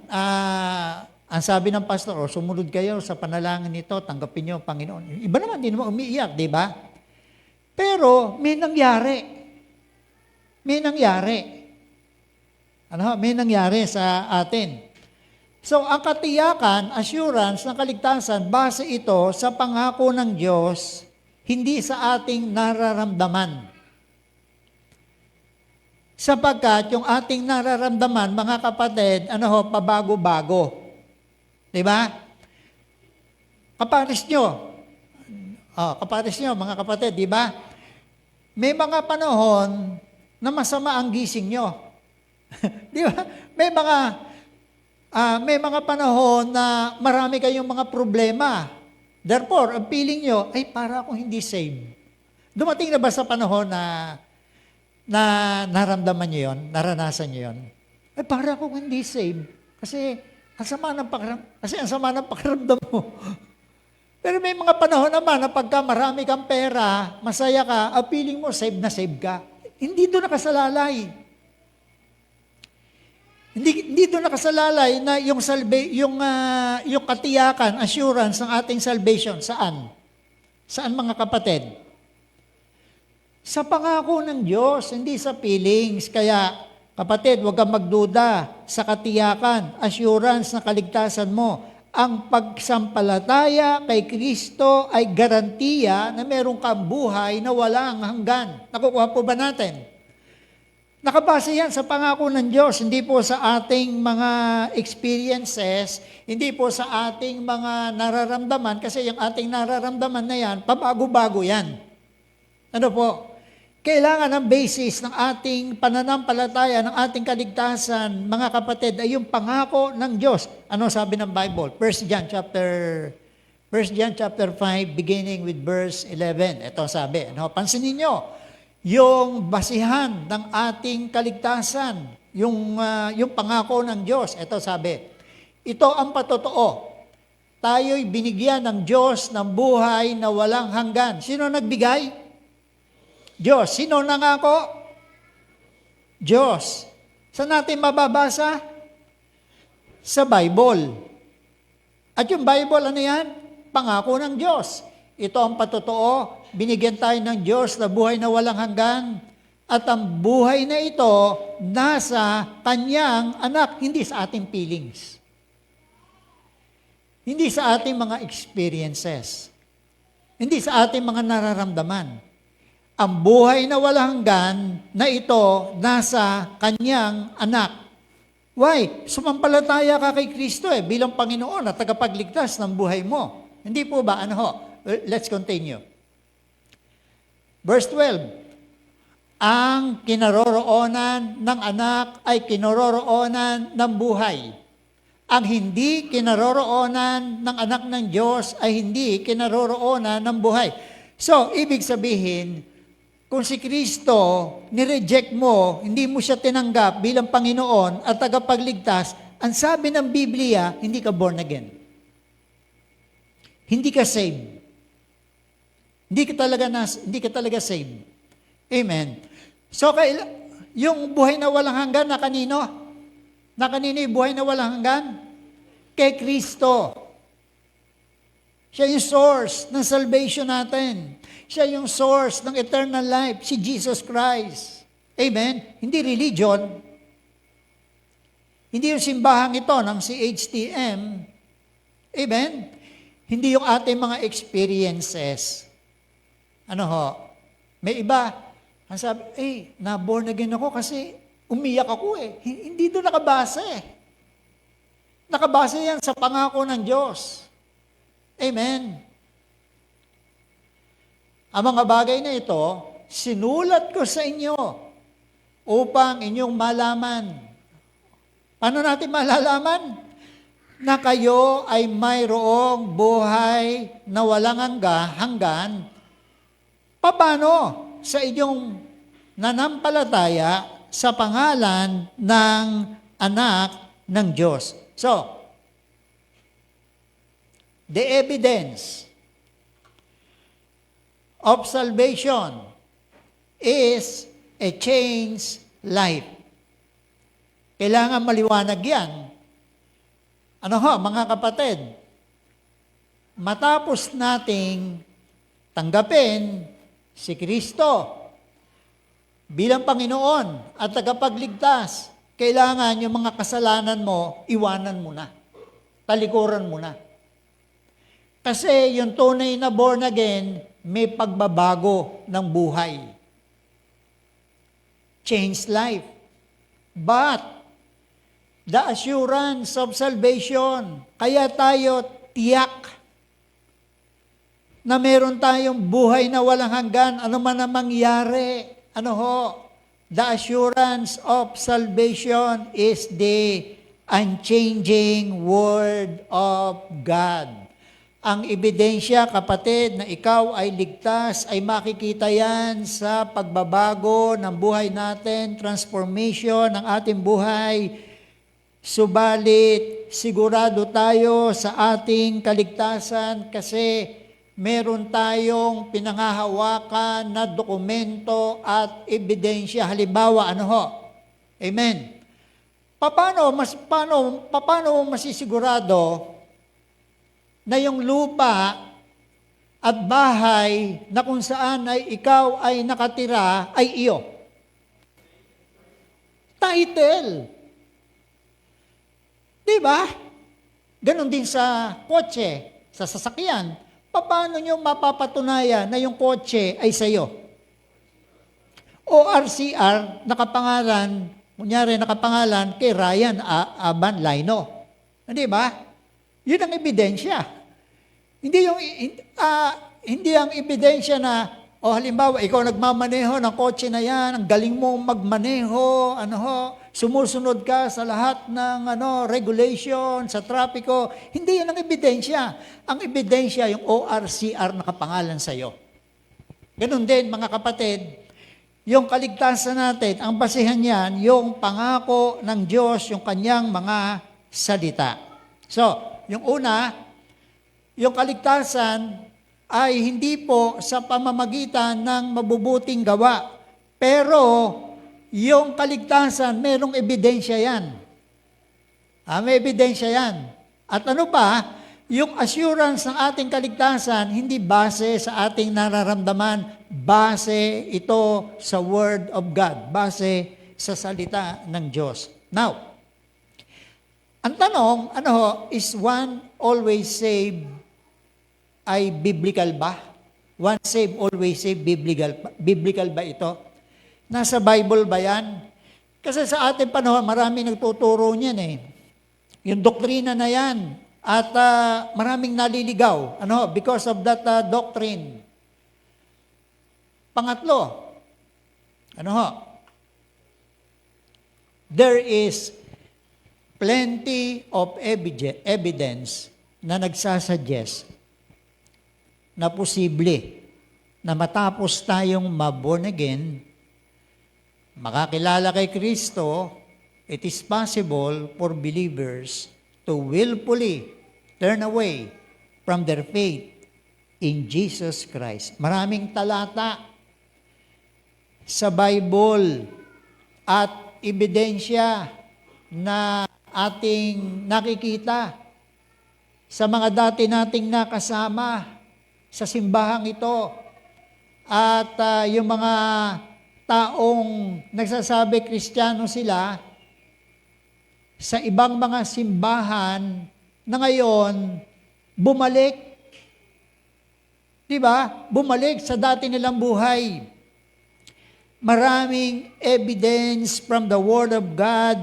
ang sabi ng pastor, sumunod kayo sa panalangin nito, tanggapin niyo ang Panginoon. Yung iba naman, hindi naman umiiyak, di ba? Pero, may nangyari. May nangyari sa atin. So, ang katiyakan, assurance ng kaligtasan, base ito sa pangako ng Diyos, hindi sa ating nararamdaman. Sapagkat yung ating nararamdaman, mga kapatid, pabago-bago. Diba? Kapares nyo, mga kapatid, diba? May mga panahon na masama ang gising nyo. Diba? May mga panahon na marami kayong mga problema. Therefore, ang feeling nyo, ay para akong hindi saved. Dumating na ba sa panahon na naramdaman nyo yun, naranasan nyo yun? Ay para akong hindi saved. Kasi ang sama ng pakiramdam mo. Pero may mga panahon naman na pagka marami kang pera, masaya ka, ang feeling mo save na save ka. Hindi doon nakasalalay. Hindi doon nakasalalay na yung katiyakan, assurance ng ating salvation. Saan? Saan, mga kapatid? Sa pangako ng Diyos, hindi sa feelings. Kaya, kapatid, huwag kang magduda sa katiyakan, assurance na kaligtasan mo. Ang pagsampalataya kay Kristo ay garantiya na meron kang buhay na walang hanggan. Nakukuha po ba natin? Nakabase yan sa pangako ng Diyos, hindi po sa ating mga experiences, hindi po sa ating mga nararamdaman, kasi yung ating nararamdaman na yan, pabago-bago yan. Kailangan ang basis ng ating pananampalataya, ng ating kaligtasan, mga kapatid, ay yung pangako ng Diyos. Ano sabi ng Bible? 1 John chapter 5, beginning with verse 11. Ito sabi, pansinin nyo, yung basihan ng ating kaligtasan, yung pangako ng Diyos. Ito sabi, ito ang patotoo. Tayo'y binigyan ng Diyos ng buhay na walang hanggan. Sino nagbigay? Diyos. Sino nangako? Diyos. Saan natin mababasa? Sa Bible. At yung Bible, ano yan? Pangako ng Diyos. Ito ang patotoo. Binigyan tayo ng Diyos na buhay na walang hanggan. At ang buhay na ito, nasa Kanyang anak, hindi sa ating feelings. Hindi sa ating mga experiences. Hindi sa ating mga nararamdaman. Ang buhay na walang hanggan na ito, nasa Kanyang anak. Why? Sumampalataya ka kay Kristo bilang Panginoon at tagapagligtas ng buhay mo. Hindi po ba? Ano ho? Let's continue. Verse 12. Ang kinaroroonan ng anak ay kinaroroonan ng buhay. Ang hindi kinaroroonan ng anak ng Diyos ay hindi kinaroroonan ng buhay. So, ibig sabihin, kung si Kristo nireject mo, hindi mo siya tinanggap bilang Panginoon at tagapagligtas, ang sabi ng Biblia, hindi ka born again. Hindi ka saved. Hindi ka talaga saved. Amen. So, yung buhay na walang hanggan na kanino? Na kanino yung buhay na walang hanggan? Kay Kristo. Siya yung source ng salvation natin. Siya yung source ng eternal life, si Jesus Christ. Amen? Hindi religion. Hindi yung simbahan ito ng CHTM. Amen? Hindi yung ating mga experiences. Ano ho? May iba, ang sabi, na-born again ako kasi umiyak ako Hindi doon nakabase. Nakabase yan sa pangako ng Diyos. Amen. Ang mga bagay na ito, sinulat ko sa inyo upang inyong malaman. Paano natin malalaman? Na kayo ay mayroong buhay na walang hanggan. Paano? Sa inyong nanampalataya sa pangalan ng anak ng Diyos. So, the evidence of salvation is a changed life. Kailangan maliwanag yan. Ano ho, mga kapatid? Matapos nating tanggapin si Kristo bilang Panginoon at tagapagligtas, kailangan yung mga kasalanan mo, iwanan mo na. Talikuran mo na. Kasi yung tunay na born again, may pagbabago ng buhay. Changed life. But, the assurance of salvation, kaya tayo tiyak na meron tayong buhay na walang hanggan, ano man ang mangyari. Ano ho? The assurance of salvation is the unchanging Word of God. Ang ebidensya, kapatid, na ikaw ay ligtas, ay makikita yan sa pagbabago ng buhay natin, transformation ng ating buhay. Subalit, sigurado tayo sa ating kaligtasan kasi meron tayong pinangahawakan na dokumento at ebidensya. Halimbawa, ano ho? Amen. Paano masisigurado na yung lupa at bahay na kung saan ay ikaw ay nakatira ay iyo? Title. Diba? Ganon din sa kotse, sa sasakyan. Paano nyo mapapatunayan na yung kotse ay sa'yo? ORCR, nakapangalan, kunyari nakapangalan kay Ryan Aban Laino. Hindi ba? Yun ang ebidensya. Hindi ang ebidensya na, halimbawa, ikaw nagmamaneho ng kotse na yan, ang galing mong magmaneho, sumusunod ka sa lahat ng regulation, sa trapiko. Hindi yun ang ebidensya. Ang ebidensya, yung ORCR nakapangalan sa'yo. Ganun din, mga kapatid, yung kaligtasan natin, ang basihan niyan, yung pangako ng Diyos, yung kanyang mga salita. So, yung una, yung kaligtasan ay hindi po sa pamamagitan ng mabubuting gawa. Pero, yung kaligtasan, merong ebidensya yan. May ebidensya yan. At ano pa, yung assurance ng ating kaligtasan, hindi base sa ating nararamdaman, base ito sa Word of God, base sa salita ng Diyos. Now, ang tanong, is one always saved ay biblical ba? One saved, always saved, biblical ba ito? Nasa Bible ba yan? Kasi sa ating panahon, marami nagtuturo niyan eh. Yung doktrina na yan. At maraming naliligaw. Ano? Because of that doctrine. Pangatlo, ano ho? There is plenty of evidence na nagsasuggest na posible na matapos tayong ma-born again, makakilala kay Kristo, it is possible for believers to willfully turn away from their faith in Jesus Christ. Maraming talata sa Bible at ebidensya na ating nakikita sa mga dati nating nakasama sa simbahang ito at yung mga taong nagsasabi Kristiyano sila sa ibang mga simbahan na ngayon bumalik, di ba? Bumalik sa dati nilang buhay. Maraming evidence from the Word of God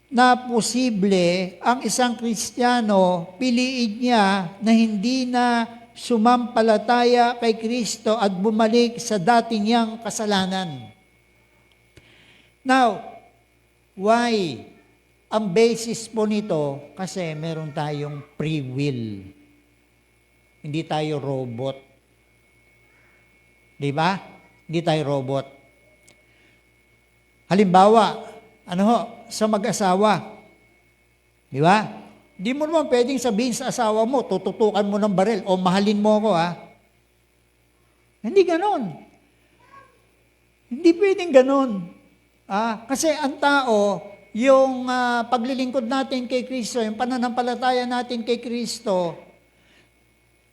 na posible ang isang Kristiyano piliin niya na hindi na sumampalataya kay Kristo at bumalik sa dati niyang kasalanan. Now, why? Ang basis po nito, kasi meron tayong free will. Hindi tayo robot. Di ba? Hindi tayo robot. Halimbawa, ano ho, sa mag-asawa. Di ba? Di mo naman pwedeng sabihin sa asawa mo, tututukan mo ng baril, o mahalin mo ako, ha? Hindi ganon. Hindi pwedeng ganon. Kasi ang tao, yung paglilingkod natin kay Kristo, yung pananampalataya natin kay Kristo,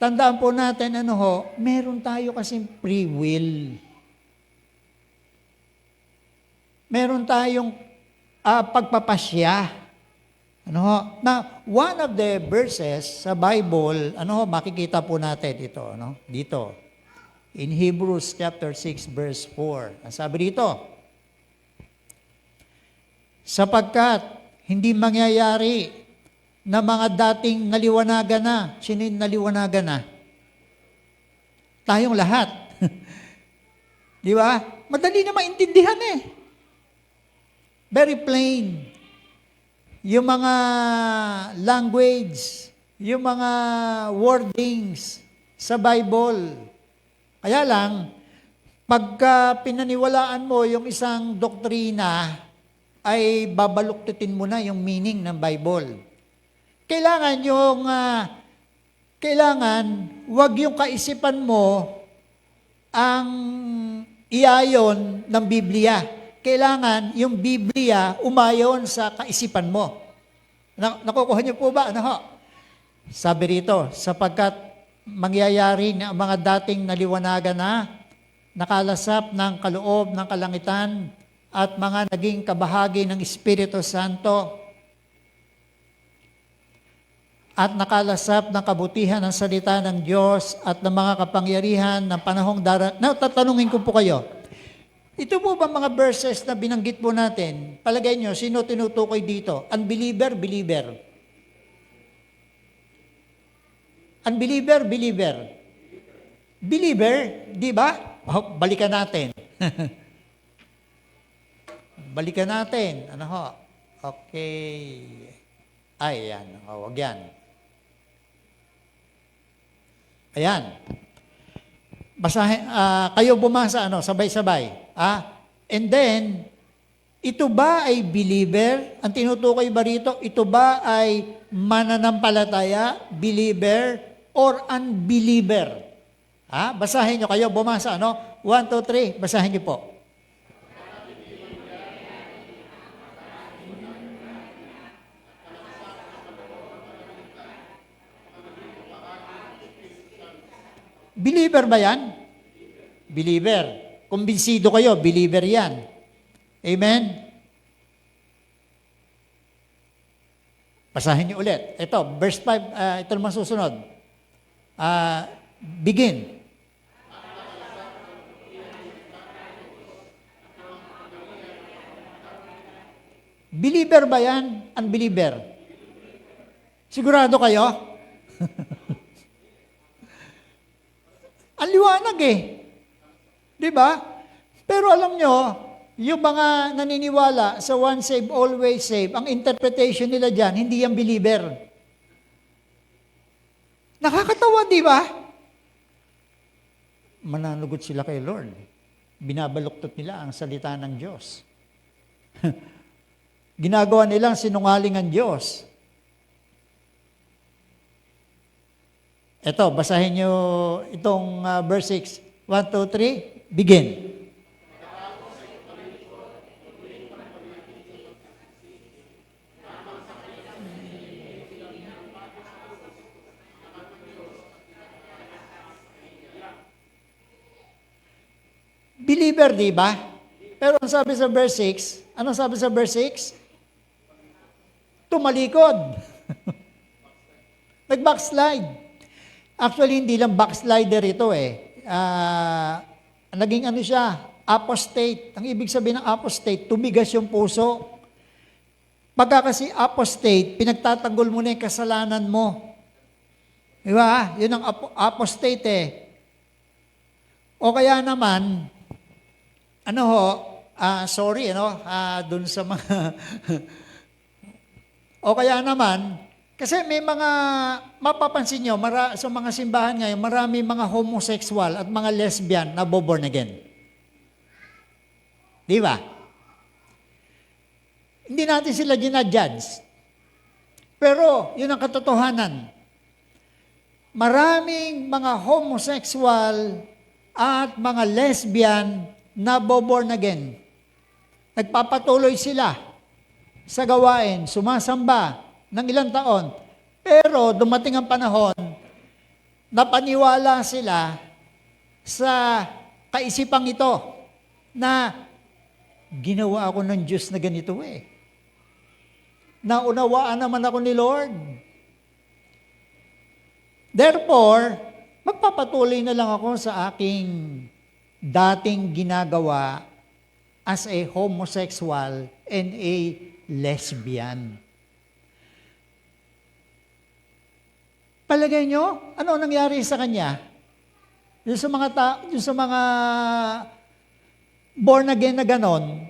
tandaan po natin, ano ho, meron tayo kasing free will. Meron tayong pagpapasya. Ano ho? Na one of the verses sa Bible, ano ho, makikita po natin ito, ano? Dito. In Hebrews chapter 6 verse 4. Ang sabi dito, sapagkat hindi mangyayari na mga dating naliwanagan na. Sino yung naliwanagan na? Tayong lahat. Di ba? Madali na maintindihan eh. Very plain. Yung mga language, yung mga wordings sa Bible. Kaya lang, pagka pinaniwalaan mo yung isang doktrina, ay babaluktutin mo na yung meaning ng Bible. Kailangan wag yung kaisipan mo ang iayon ng Biblia. Kailangan yung Biblia umayon sa kaisipan mo. Nakukuha niyo po ba? Ano ho? Sabi rito, sapagkat mangyayari na ang mga dating naliwanagan na, nakalasap ng kaloob ng kalangitan, at mga naging kabahagi ng Espiritu Santo at nakalasap ng kabutihan ng salita ng Diyos at ng mga kapangyarihan ng panahong darating. Now, tatanungin ko po kayo, ito po ba mga verses na binanggit po natin, palagay nyo, sino tinutukoy dito? Unbeliever, believer? Unbeliever, believer? Believer, di ba? Balikan natin. Balikan natin. Ano ho? Okay. Ay, yan. Wag yan. Ayan. Basahin, kayo bumasa, sabay-sabay. And then, ito ba ay believer? Ang tinutukoy ba rito? Ito ba ay mananampalataya, believer, or unbeliever? Basahin nyo kayo, bumasa, 1, 2, 3, basahin nyo po. Believer ba yan? Believer. Kumbinsido kayo, believer yan. Amen? Basahin niyo ulit. Ito, verse 5, ito naman susunod. Begin. Believer ba yan? Unbeliever? Sigurado kayo? Ang liwanag eh. Di ba? Pero alam nyo, yung mga naniniwala sa one save, always save, ang interpretation nila dyan, hindi yan believer. Nakakatawa, di ba? Mananugot sila kay Lord. Binabaluktot nila ang salita ng Diyos. Ginagawa nilang sinungaling ang Diyos. Ito, basahin nyo itong verse 6. 1, 2, 3, begin. Believer, di ba? Pero ang sabi sa verse 6, ano sabi sa verse 6? Tumalikod. Nag-backslide. Actually, hindi lang backslider ito eh. Naging ano siya, apostate. Ang ibig sabihin ng apostate, tumigas yung puso. Pagka kasi apostate, pinagtatanggol mo na yung kasalanan mo. Di ba? Yun ang apostate eh. O kaya naman, dun sa mga, o kaya naman, kasi may mga, mapapansin nyo, sa mga simbahan ngayon, marami mga homosexual at mga lesbian na born again. Di ba? Hindi natin sila ginadjudge. Pero, yun ang katotohanan. Maraming mga homosexual at mga lesbian na born again. Nagpapatuloy sila sa gawain, sumasamba ng ilang taon. Pero dumating ang panahon, napaniwala sila sa kaisipang ito na ginawa ako ng Diyos na ganito eh. Naunawaan naman ako ni Lord. Therefore, magpapatuloy na lang ako sa aking dating ginagawa as a homosexual and a lesbian. Palagay nyo, ano nangyari sa kanya? Yung sa mga born again na ganon,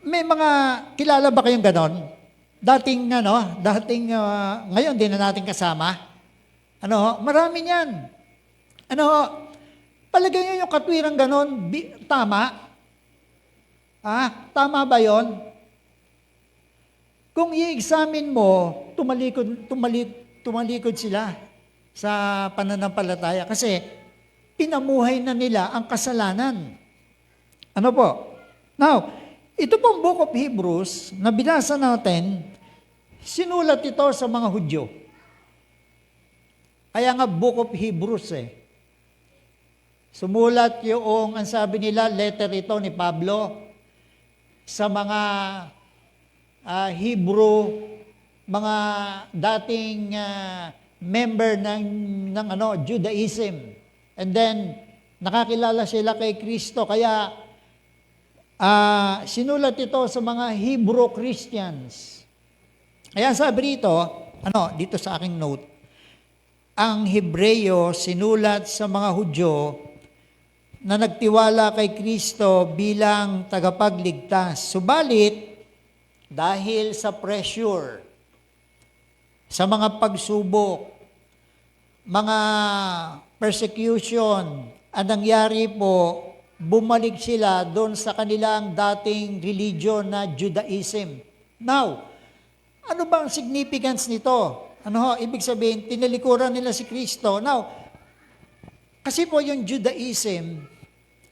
may mga kilala ba kayong ganon? Ngayon din na natin kasama. Marami niyan. Palagay nyo yung katwirang ganon, tama? Tama ba yon? Kung i-examine mo, tumalikod sila sa pananampalataya kasi pinamuhay na nila ang kasalanan. Ano po? Now, ito pong Book of Hebrews na binasa natin, sinulat ito sa mga Hudyo. Kaya nga Book of Hebrews eh. Sumulat yung, ang sabi nila, letter ito ni Pablo sa mga Hebrew, mga dating member ng Judaism. And then, nakakilala sila kay Kristo. Kaya, sinulat ito sa mga Hebrew Christians. Kaya sabi dito, dito sa aking note, ang Hebreo sinulat sa mga Hudyo na nagtiwala kay Kristo bilang tagapagligtas. Subalit, dahil sa pressure, sa mga pagsubok, mga persecution, ang nangyari po, bumalik sila doon sa kanilang dating religion na Judaism. Now, ano ba ang significance nito? Ibig sabihin, tinalikuran nila si Kristo. Now, kasi po yung Judaism,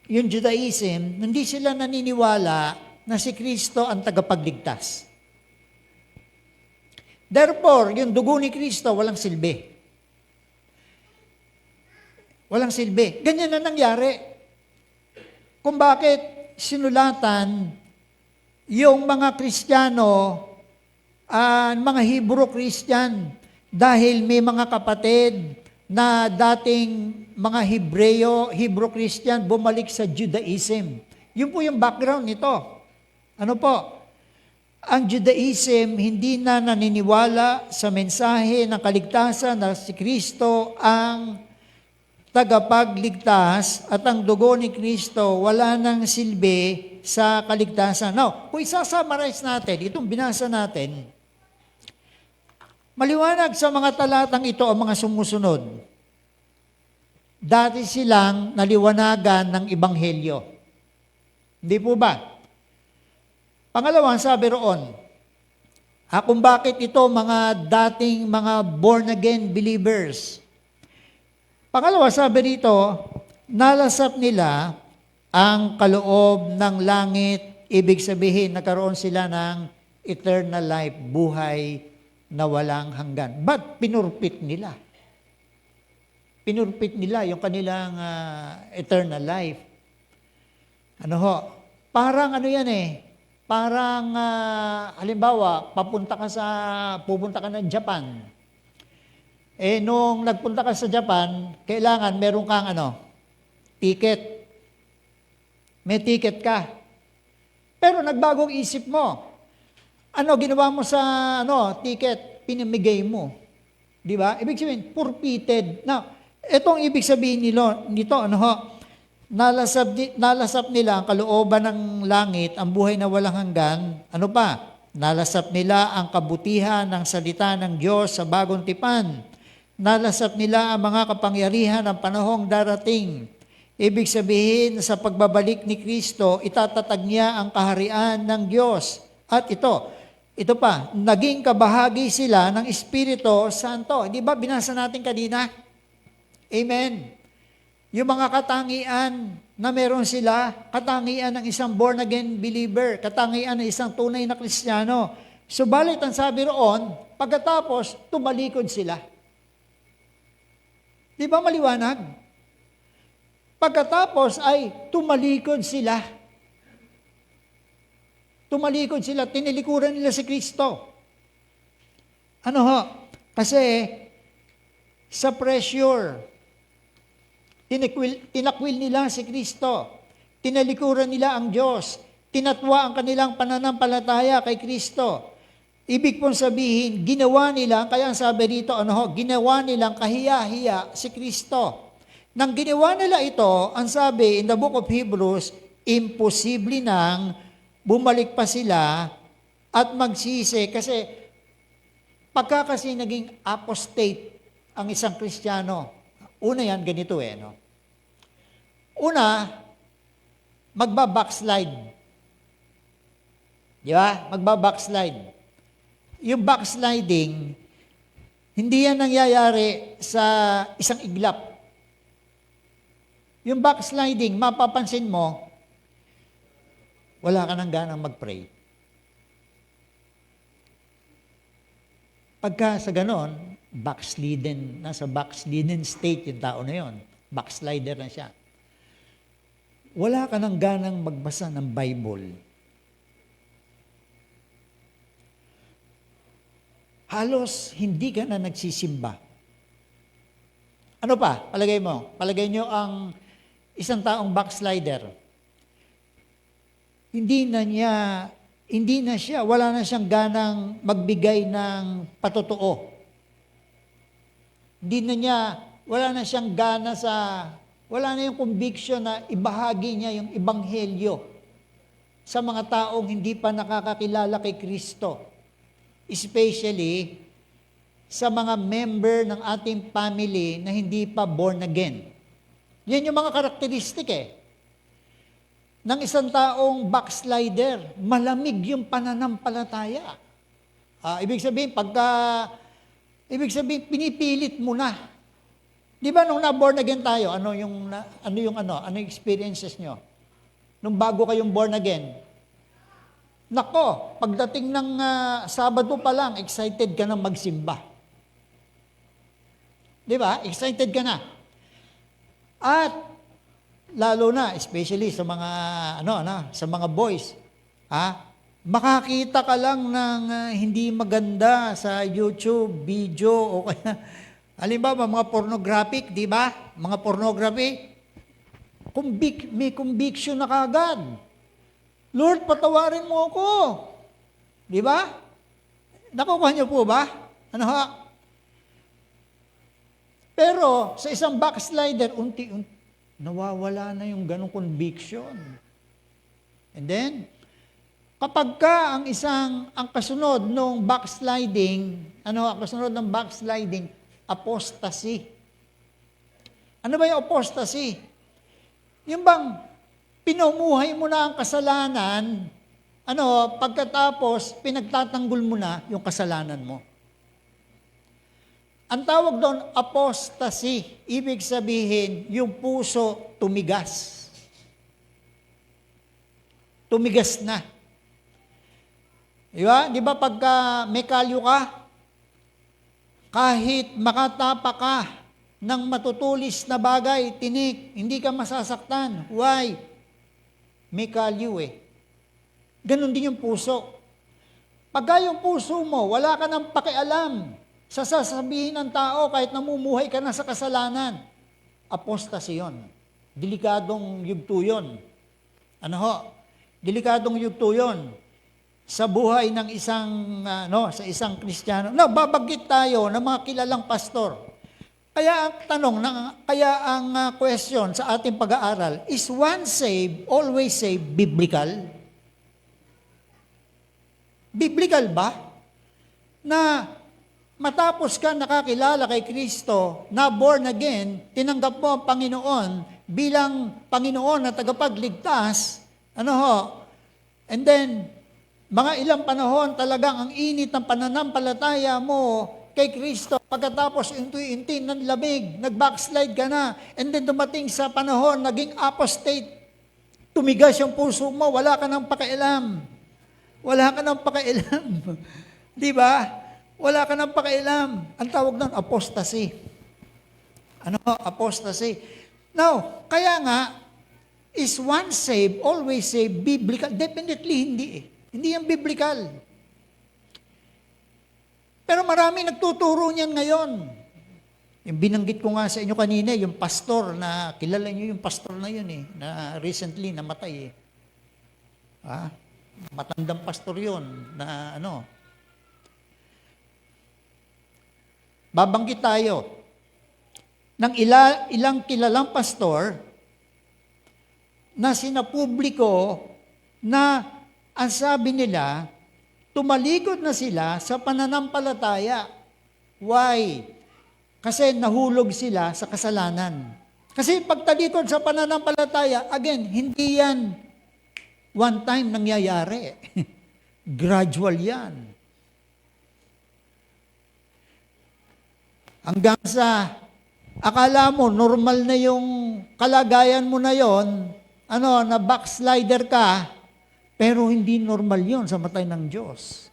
hindi sila naniniwala na si Kristo ang tagapagligtas. Therefore, yung dugo ni Kristo, walang silbi. Walang silbi. Ganyan na nangyari. Kung bakit sinulatan yung mga Kristiyano, mga Hebrew Christian, dahil may mga kapatid na dating mga Hebrew Christian bumalik sa Judaism. Yun po yung background nito. Ano po? ang Judaism hindi na naniniwala sa mensahe ng kaligtasan na si Kristo ang tagapagligtas at ang dugo ni Kristo wala nang silbi sa kaligtasan. Now, kung isasummarize natin, itong binasa natin, maliwanag sa mga talatang ito ang mga sumusunod. Dati silang naliwanagan ng Ebanghelyo. Hindi po ba? Pangalawa, sabi roon, kung bakit ito mga dating mga born-again believers. Pangalawa, sabi rito, nalasap nila ang kaloob ng langit, ibig sabihin, nagkaroon sila ng eternal life, buhay na walang hanggan. But pinurpit nila. Pinurpit nila yung kanilang eternal life. Ano ho? Parang ano yan eh, parang, halimbawa, pupunta ka ng Japan. Nung nagpunta ka sa Japan, kailangan meron kang ticket. May ticket ka. Pero nagbagong isip mo. Ginawa mo sa ticket? Pinamigay mo. Di ba? Ibig sabihin, forfeited. Now, itong ibig sabihin nito, nalasap nila ang kalooban ng langit, ang buhay na walang hanggan. Ano pa? Nalasap nila ang kabutihan ng salita ng Diyos sa bagong tipan. Nalasap nila ang mga kapangyarihan ng panahong darating. Ibig sabihin, sa pagbabalik ni Kristo, itatatag niya ang kaharian ng Diyos. At ito pa, naging kabahagi sila ng Espiritu Santo. Di ba binasa natin kanina? Amen. Yung mga katangian na meron sila, katangian ng isang born-again believer, katangian ng isang tunay na Kristiyano. Subalit ang sabi roon, pagkatapos, tumalikod sila. Di ba maliwanag? Pagkatapos ay tumalikod sila. Tumalikod sila, tinilikuran nila si Kristo. Kasi sa pressure, tinakwil nila si Kristo. Tinalikuran nila ang Diyos. Tinatwa ang kanilang pananampalataya kay Kristo. Ibig pong sabihin, ginawa nila, kaya ang sabi dito, ginawa nilang kahiya-hiya si Kristo. Nang ginawa nila ito, ang sabi in the book of Hebrews, imposible nang bumalik pa sila at magsisi. Kasi pagka kasi naging apostate ang isang Kristiyano, una yan, ganito Una, magba-backslide. Di ba? Magba-backslide. Yung backsliding, hindi yan nangyayari sa isang iglap. Yung backsliding, mapapansin mo, wala ka nang ganang mag-pray. Pagka sa ganon, nasa backslidden state yung tao na yon. Backslider na siya. Wala ka nang ganang magbasa ng Bible. Halos hindi ka na nagsisimba. Ano pa? Palagay mo. Palagay nyo ang isang taong backslider. Wala na siyang ganang magbigay ng patotoo. Wala na siyang gana wala na yung conviction na ibahagi niya yung ebanghelyo sa mga taong hindi pa nakakakilala kay Kristo. Especially sa mga member ng ating family na hindi pa born again. Yan yung mga karakteristik ng isang taong backslider. Malamig yung pananampalataya. Ibig sabihin, pinipilit mo na. Di ba nung na-born again tayo, ano yung experiences nyo? Nung bago kayong born again? Nako, pagdating ng Sabado pa lang, excited ka na magsimba. Di ba? Excited ka na. At lalo na, especially sa mga sa mga boys, makakita ka lang ng hindi maganda sa YouTube video o kaya halimbawa mga pornographic, di ba? Mga pornography, may conviction na kagad. Lord, patawarin mo ako. Di ba? Nakukuha niyo po ba? Ano ho? Pero sa isang backslider, unti-unti, nawawala na yung ganong conviction. And then, kapag ka ang kasunod ng backsliding, ang kasunod ng backsliding, apostasy. Ano ba yung apostasy? Yung bang pinumuhay mo na ang kasalanan, pagkatapos pinagtatanggol mo na yung kasalanan mo. Ang tawag doon, apostasy. Ibig sabihin, yung puso tumigas. Tumigas na. Di ba pagka may kalyo ka, kahit makatapa ka ng matutulis na bagay, tinik, hindi ka masasaktan. Why? May kalyo eh. Ganon din yung puso. Pagka yung puso mo, wala ka ng pakialam sa sasabihin ng tao kahit namumuhay ka na sa kasalanan, apostasy yun. Delikadong yugto yun. Delikadong yugto yun sa buhay ng sa isang Kristiyano. Babanggit tayo ng mga kilalang pastor. Kaya ang question sa ating pag-aaral, is once saved, always saved, biblical? Biblical ba? Na matapos ka nakakilala kay Kristo, na born again, tinanggap mo ang Panginoon bilang Panginoon na tagapagligtas, and then, mga ilang panahon talagang ang init ng pananampalataya mo kay Kristo, pagkatapos unti-unti ng lamig, nag-backslide ka na, and then dumating sa panahon, naging apostate, tumigas yung puso mo, wala ka ng pakialam. Wala ka ng pakialam. Di ba? Wala ka ng pakialam. Ang tawag nun, apostasy. Apostasy. Now, kaya nga, is once saved, always saved, biblical? Definitely hindi eh. Hindi yan biblical. Pero marami nagtuturo niyan ngayon. Yung binanggit ko nga sa inyo kanina, yung pastor na, kilala niyo yung pastor na yun eh, na recently namatay eh. Matandang pastor yun, na babanggit tayo ng ilang kilalang pastor na sinapubliko na ang sabi nila, tumalikod na sila sa pananampalataya. Why? Kasi nahulog sila sa kasalanan. Kasi pagtalikod sa pananampalataya, again, hindi yan one time nangyayari. Gradual yan. Hanggang sa akala mo, normal na yung kalagayan mo na yon, na backslider ka, pero hindi normal yon sa mata ng Diyos.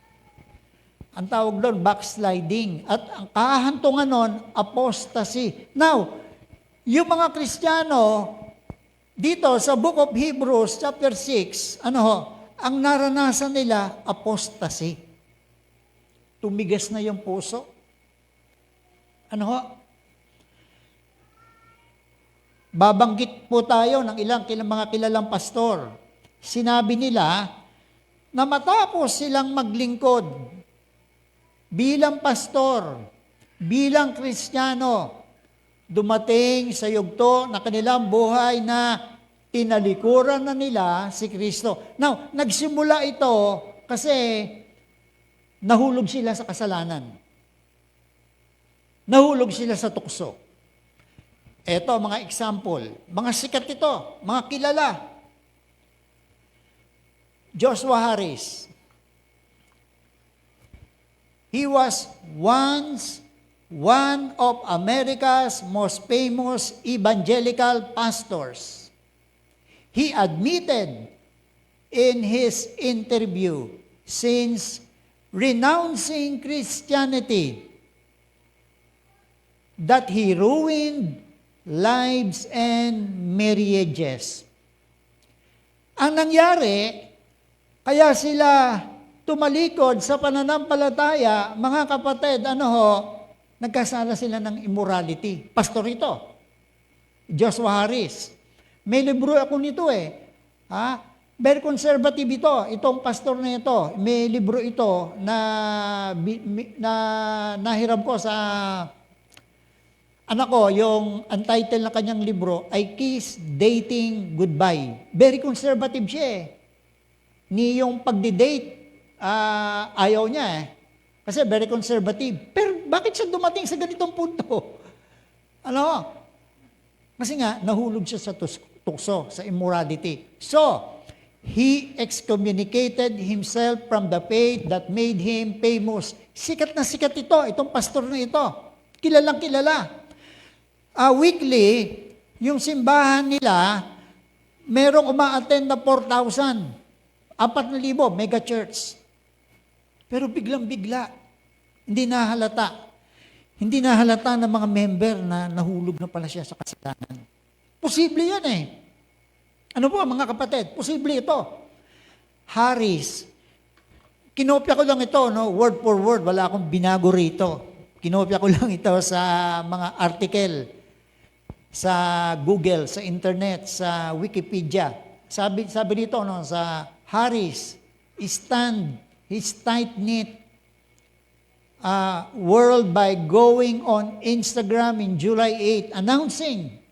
Ang tawag doon, backsliding. At ang kahantungan nun, apostasy. Now, yung mga Kristiyano, dito sa Book of Hebrews, chapter 6, ang naranasan nila, apostasy. Tumigas na yung puso. Babanggit po tayo ng mga kilalang pastor. Sinabi nila na matapos silang maglingkod bilang pastor, bilang Kristiyano, dumating sa yugto na kanilang buhay na tinalikuran na nila si Kristo. Now, nagsimula ito kasi nahulog sila sa kasalanan. Nahulog sila sa tukso. Ito, mga example. Mga sikat ito, mga kilala. Joshua Harris. He was once one of America's most famous evangelical pastors. He admitted in his interview, since renouncing Christianity, that he ruined lives and marriages. Ang nangyari, kaya sila tumalikod sa pananampalataya, mga kapatid, nagkasala sila ng immorality. Pastor ito, Joshua Harris. May libro ako nito Very conservative ito. Itong pastor na ito, may libro ito na, na nahiram ko sa anak ko, yung untitled na kanyang libro ay Kiss, Dating, Goodbye. Very conservative siya eh. Ni yung pagdi-date, ayaw niya eh. Kasi very conservative. Pero bakit siya dumating sa ganitong punto? Ano? Kasi nga, nahulog siya sa tukso, sa immorality. So, he excommunicated himself from the faith that made him famous. Sikat na sikat ito, itong pastor na ito. Kilalang kilala. Weekly, yung simbahan nila, merong uma-attend na 4,000. 4,000, mega church. Pero biglang-bigla, hindi nahalata. Hindi nahalata ng mga member na nahulog na pala siya sa kasalanan. Posible yan eh. Ano po mga kapatid? Posible ito. Harris. Kinopya ko lang ito, no? Word for word. Wala akong binago rito. Kinopya ko lang ito sa mga article, sa Google, sa internet, sa Wikipedia. Sabi dito, no, sa Harris, stand his tight-knit world by going on Instagram in July 8, announcing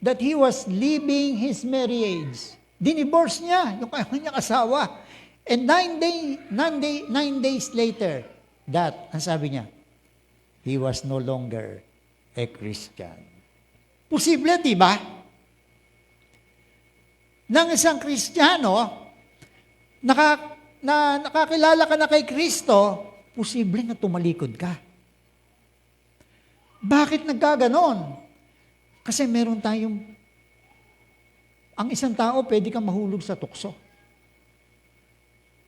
that he was leaving his marriage. Dinivorce niya yung kanyang asawa. And 9 days later, ang sabi niya, he was no longer a Christian. Posible, di ba? Nang isang Kristiyano, nakakilala ka na kay Kristo, posible na tumalikod ka. Bakit nagkaganon? Kasi meron tayong, ang isang tao pwede kang mahulog sa tukso.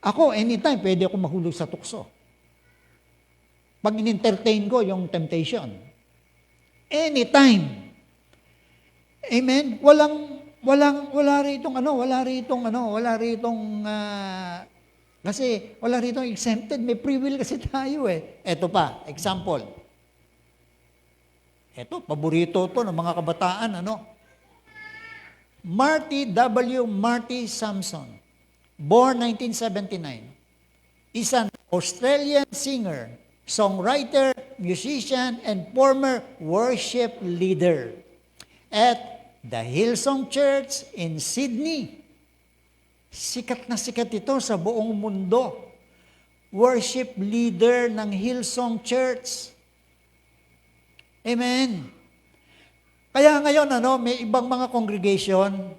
Ako, anytime pwede ako mahulog sa tukso. Pag in-entertain ko yung temptation. Anytime. Amen? Wala ritong exempted. May free will kasi tayo eh. Eto pa, example. Eto, paborito to ng mga kabataan, ano? Marty Sampson, born 1979, is an Australian singer, songwriter, musician, and former worship leader at the Hillsong Church in Sydney. Sikat na sikat ito sa buong mundo. Worship leader ng Hillsong Church. Amen. Kaya ngayon, may ibang mga congregation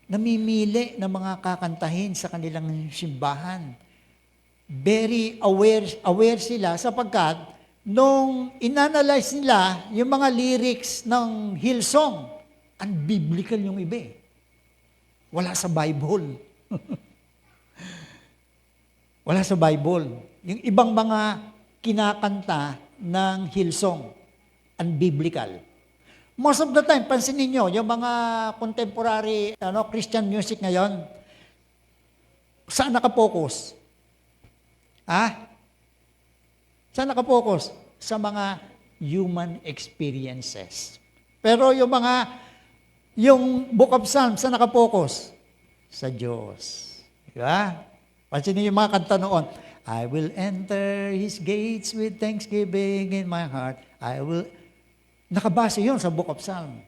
namimili ng mga kakantahin sa kanilang simbahan. Very aware sila sapagkat nung inanalyze nila yung mga lyrics ng Hillsong, unbiblical yung iba eh. Wala sa Bible. Wala sa Bible. Yung ibang mga kinakanta ng Hillsong, unbiblical. Most of the time, pansinin nyo, yung mga contemporary Christian music ngayon, saan nakapokus? Saan nakapokus? Sa mga human experiences. Pero yung Book of Psalms, saan nakapokus? Sa Diyos. Diba? Pansinin yung mga kanta noon, I will enter His gates with thanksgiving in my heart. Nakabase yun sa Book of Psalms.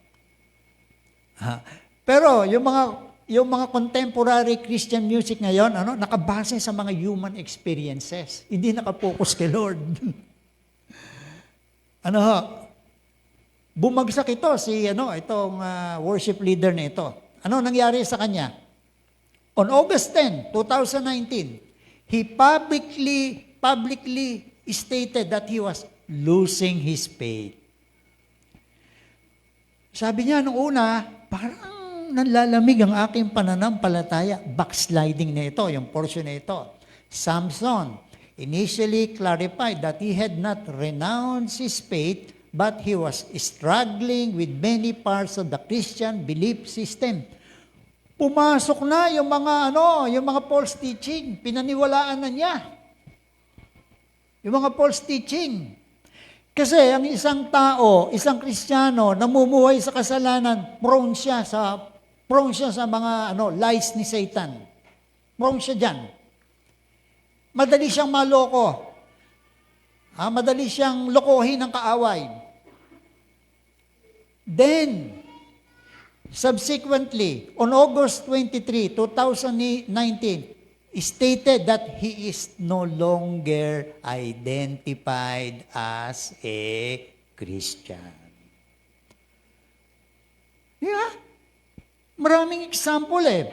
Pero yung mga contemporary Christian music ngayon, nakabase sa mga human experiences. Hindi nakapokus kay Lord. Bumagsak ito itong worship leader na ito. Ano nangyari sa kanya? On August 10, 2019, he publicly stated that he was losing his faith. Sabi niya nung una, parang nanlalamig ang aking pananampalataya. Backsliding na ito, yung portion na ito. Samson initially clarified that he had not renounced his faith, but he was struggling with many parts of the Christian belief system. Pumasok na yung mga false teaching. Pinaniwalaan na niya. Yung mga false teaching. Kasi ang isang tao, isang Kristiyano, namumuhay sa kasalanan, prone siya sa mga lies ni Satan. Prone siya dyan. Madali siyang maloko. Madali siyang lokohin ng kaaway. Then, subsequently, on August 23, 2019, stated that he is no longer identified as a Christian. Yeah. Maraming example eh.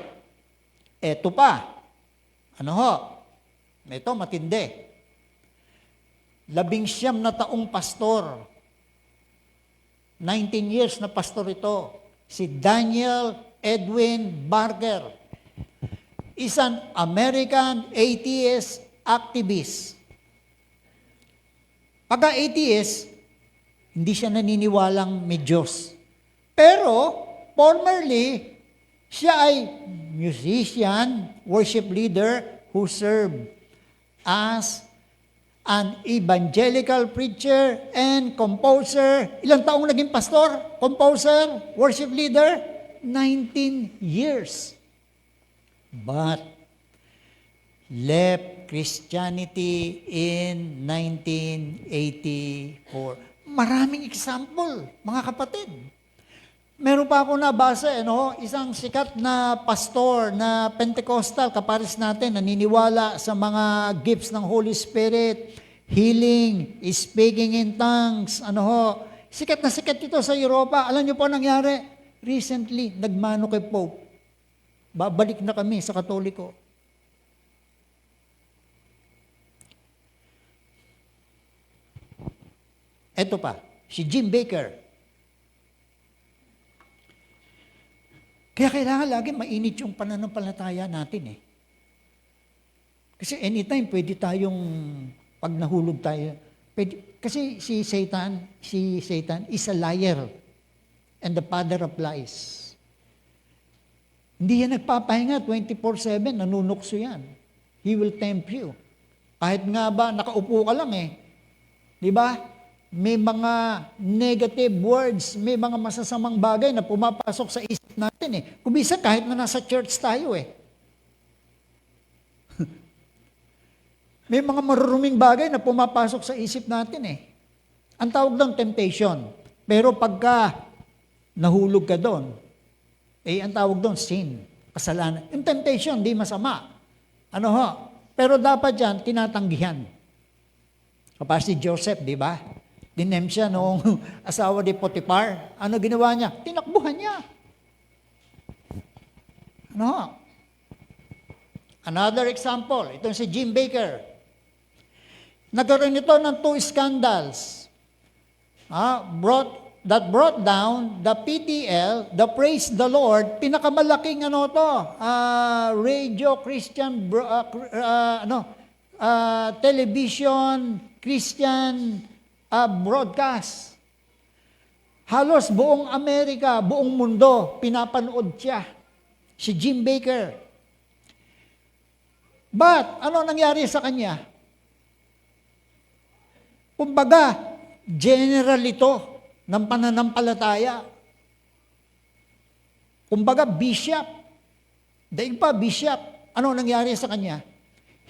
Eto pa. Ano ho? Ito matindi. 19 na taong pastor. 19 years na pastor ito. Si Daniel Edwin Barker. Isang American atheist activist. Pagka atheist, hindi siya naniniwalang may Diyos. Pero, formerly, siya ay musician, worship leader who served as an evangelical preacher and composer. Ilang taong naging pastor, composer, worship leader? 19 years. But left Christianity in 1984. Maraming example, mga kapatid. Meron pa ako nabasa, isang sikat na pastor na Pentecostal, kapares natin, naniniwala sa mga gifts ng Holy Spirit, healing, speaking in tongues, sikat na sikat ito sa Europa. Alam niyo po nangyari? Recently, nagmano kay Pope. Babalik na kami sa Katoliko. Ito pa, si Jim Baker. Kaya kailangan lagi mainit yung pananampalataya natin eh. Kasi anytime pwede tayong, pag nahulog tayo, kasi si Satan is a liar and the father of lies. Hindi yan nagpapahinga 24/7, nanunukso yan. He will tempt you. Kahit nga ba, nakaupo ka lang eh. Di ba? May mga negative words, may mga masasamang bagay na pumapasok sa isip natin eh. Kumisa kahit na nasa church tayo eh. May mga maruruming bagay na pumapasok sa isip natin eh. Ang tawag doon, temptation. Pero pagka nahulog ka doon, ang tawag doon, sin, kasalanan. Yung temptation, di masama. Pero dapat yan, tinatanggihan. Kapag si Joseph, di ba? Dinem siya noong asawa ni Potiphar. Ano ginawa niya? Tinakbuhan niya. Another example, itong si Jim Baker. Nagkaroon ito ng 2 scandals. Brought down the PTL, the Praise the Lord, pinakamalaking radio Christian, television Christian broadcast. Halos buong Amerika, buong mundo, pinapanood siya. Si Jim Baker. But, ano nangyari sa kanya? Kumbaga, general ito ng pananampalataya. Kumbaga, bishop. Daig pa, bishop. Ano nangyari sa kanya?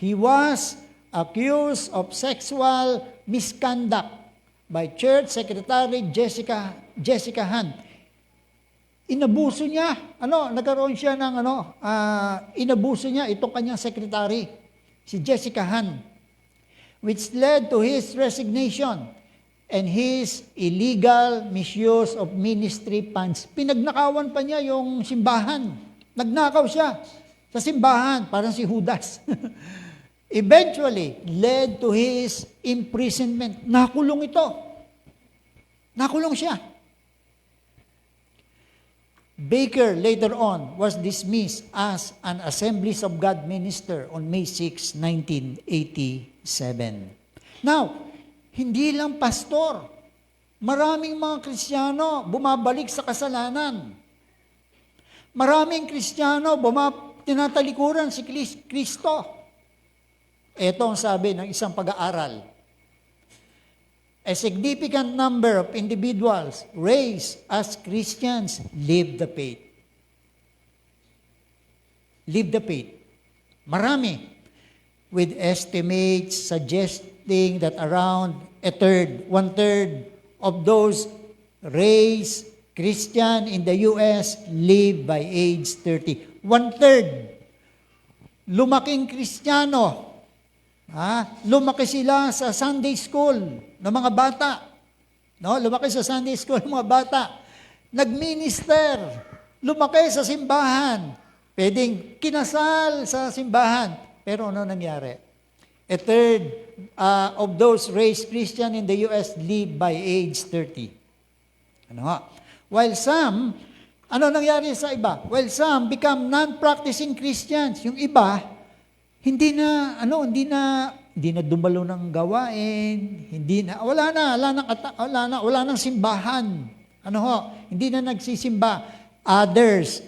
He was accused of sexual misconduct by Church Secretary Jessica Hunt. Inabuso niya. Nagkaroon siya ng inabuso niya itong kanyang secretary, si Jessica Hunt, which led to his resignation and his illegal misuse of ministry funds. Pinagnakawan pa niya yung simbahan. Nagnakaw siya sa simbahan, parang si Judas. Eventually, led to his imprisonment. Nakulong ito. Nakulong siya. Baker later on was dismissed as an Assemblies of God minister on May 6, 1987. Now, hindi lang pastor. Maraming mga Kristiyano bumabalik sa kasalanan. Maraming Kristiyano tinatalikuran si Kristo. Ito ang sabi ng isang pag-aaral. A significant number of individuals raised as Christians live the faith. Live the faith. Marami. With estimates suggesting that around one-third of those raised Christian in the U.S. live by age 30. One-third. Lumaking Kristiyano. Lumaki sila sa Sunday school ng mga bata. No? Lumaki sa Sunday school ng mga bata. Nag-minister. Lumaki sa simbahan. Pwedeng kinasal sa simbahan. Pero ano nangyari? A third of those raised Christian in the U.S. live by age 30. Ano nga? While some, ano nangyari sa iba? While some become non-practicing Christians. Yung iba, hindi na dumalo ng gawain, wala nang simbahan. Hindi na nagsisimba. Others,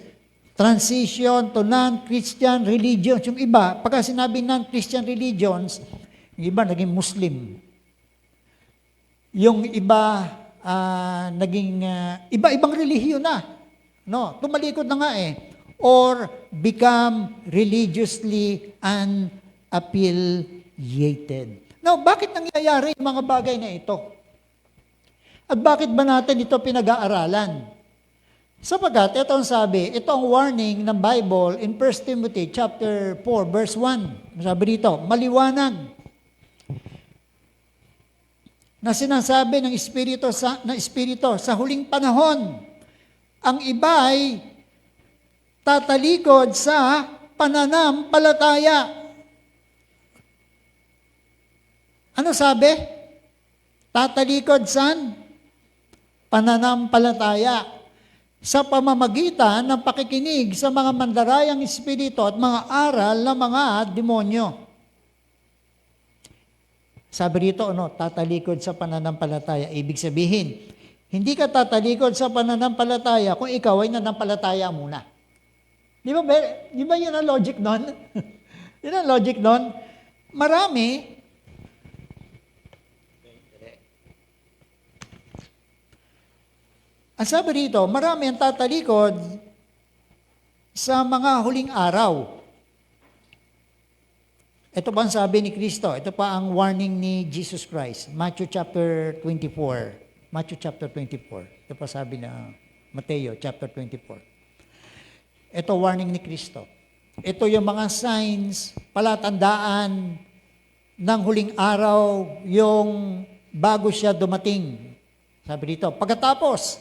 transition to non-Christian religions. Yung iba, pagka sinabi non-Christian religions, yung iba naging Muslim. Yung iba, naging iba-ibang relihiyon na. No, tumalikod na nga eh. Or become religiously unaffiliated. Now, bakit nangyayari yung mga bagay na ito? At bakit ba natin ito pinag-aaralan? Sapagkat, ito ang sabi, ito ang warning ng Bible in 1 Timothy chapter 4, verse 1. Sabi dito, maliwanag na sinasabi ng Espiritu sa huling panahon, ang iba'y tatalikod sa pananampalataya. Ano sabi? Tatalikod saan? Pananampalataya. Sa pamamagitan ng pakikinig sa mga mandarayang espiritu at mga aral ng mga demonyo. Sabi rito, tatalikod sa pananampalataya. Ibig sabihin, hindi ka tatalikod sa pananampalataya kung ikaw ay nanampalataya muna. Di ba yun ang logic nun? Yun ang logic nun. Marami, ang sabi rito, marami ang tatalikod sa mga huling araw. Ito pa ang sabi ni Kristo. Ito pa ang warning ni Jesus Christ. Matthew chapter 24. Matthew chapter 24. Ito pa sabi na Mateo chapter 24. Ito warning ni Kristo. Ito yung mga signs, palatandaan ng huling araw, yung bago siya dumating. Sabi dito, pagkatapos,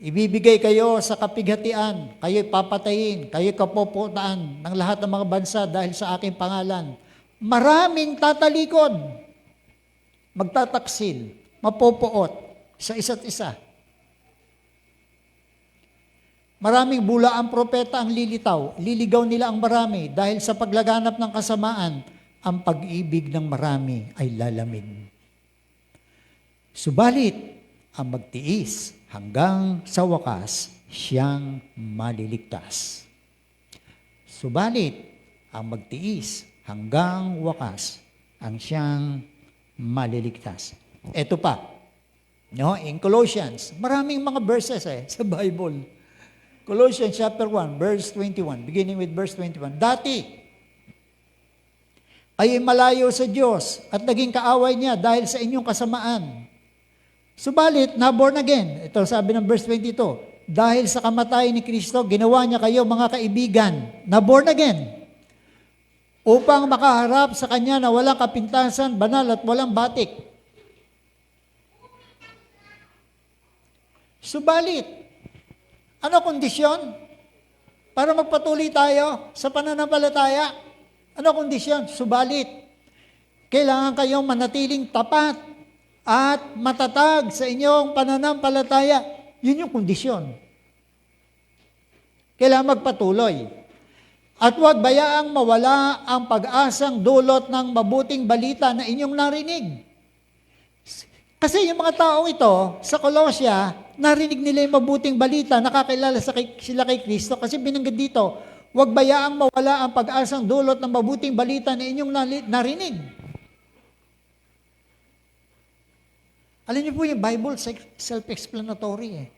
ibibigay kayo sa kapighatian, kayo'y papatayin, kayo'y kapopotaan ng lahat ng mga bansa dahil sa aking pangalan. Maraming tatalikod, magtataksil, mapopoot sa isa't isa. Maraming bulaang propeta ang liligaw nila ang marami dahil sa paglaganap ng kasamaan, ang pag-ibig ng marami ay lalamig. Subalit, ang magtiis hanggang sa wakas, siyang maliligtas. Subalit, ang magtiis hanggang wakas, ang siyang maliligtas. Ito pa, in Colossians, maraming mga verses sa Bible. Colossians chapter 1, verse 21, beginning with verse 21. Dati, ay malayo sa Diyos at naging kaaway niya dahil sa inyong kasamaan. Subalit, na-born again. Ito sabi ng verse 22, dahil sa kamatayan ni Kristo, ginawa niya kayo mga kaibigan, na-born again, upang makaharap sa Kanya na walang kapintasan, banal at walang batik. Subalit, ano kondisyon? Para magpatuloy tayo sa pananampalataya. Ano kondisyon? Subalit, kailangan kayong manatiling tapat at matatag sa inyong pananampalataya. Yun yung kondisyon. Kailangan magpatuloy. At huwag bayaang mawala ang pag-asang dulot ng mabuting balita na inyong narinig. Kasi yung mga taong ito, sa Colossia, narinig nila yung mabuting balita, nakakilala sila kay Kristo, kasi binanggit dito, huwag bayaang mawala ang pag-asang dulot ng mabuting balita na inyong narinig. Alam niyo po yung Bible, self-explanatory .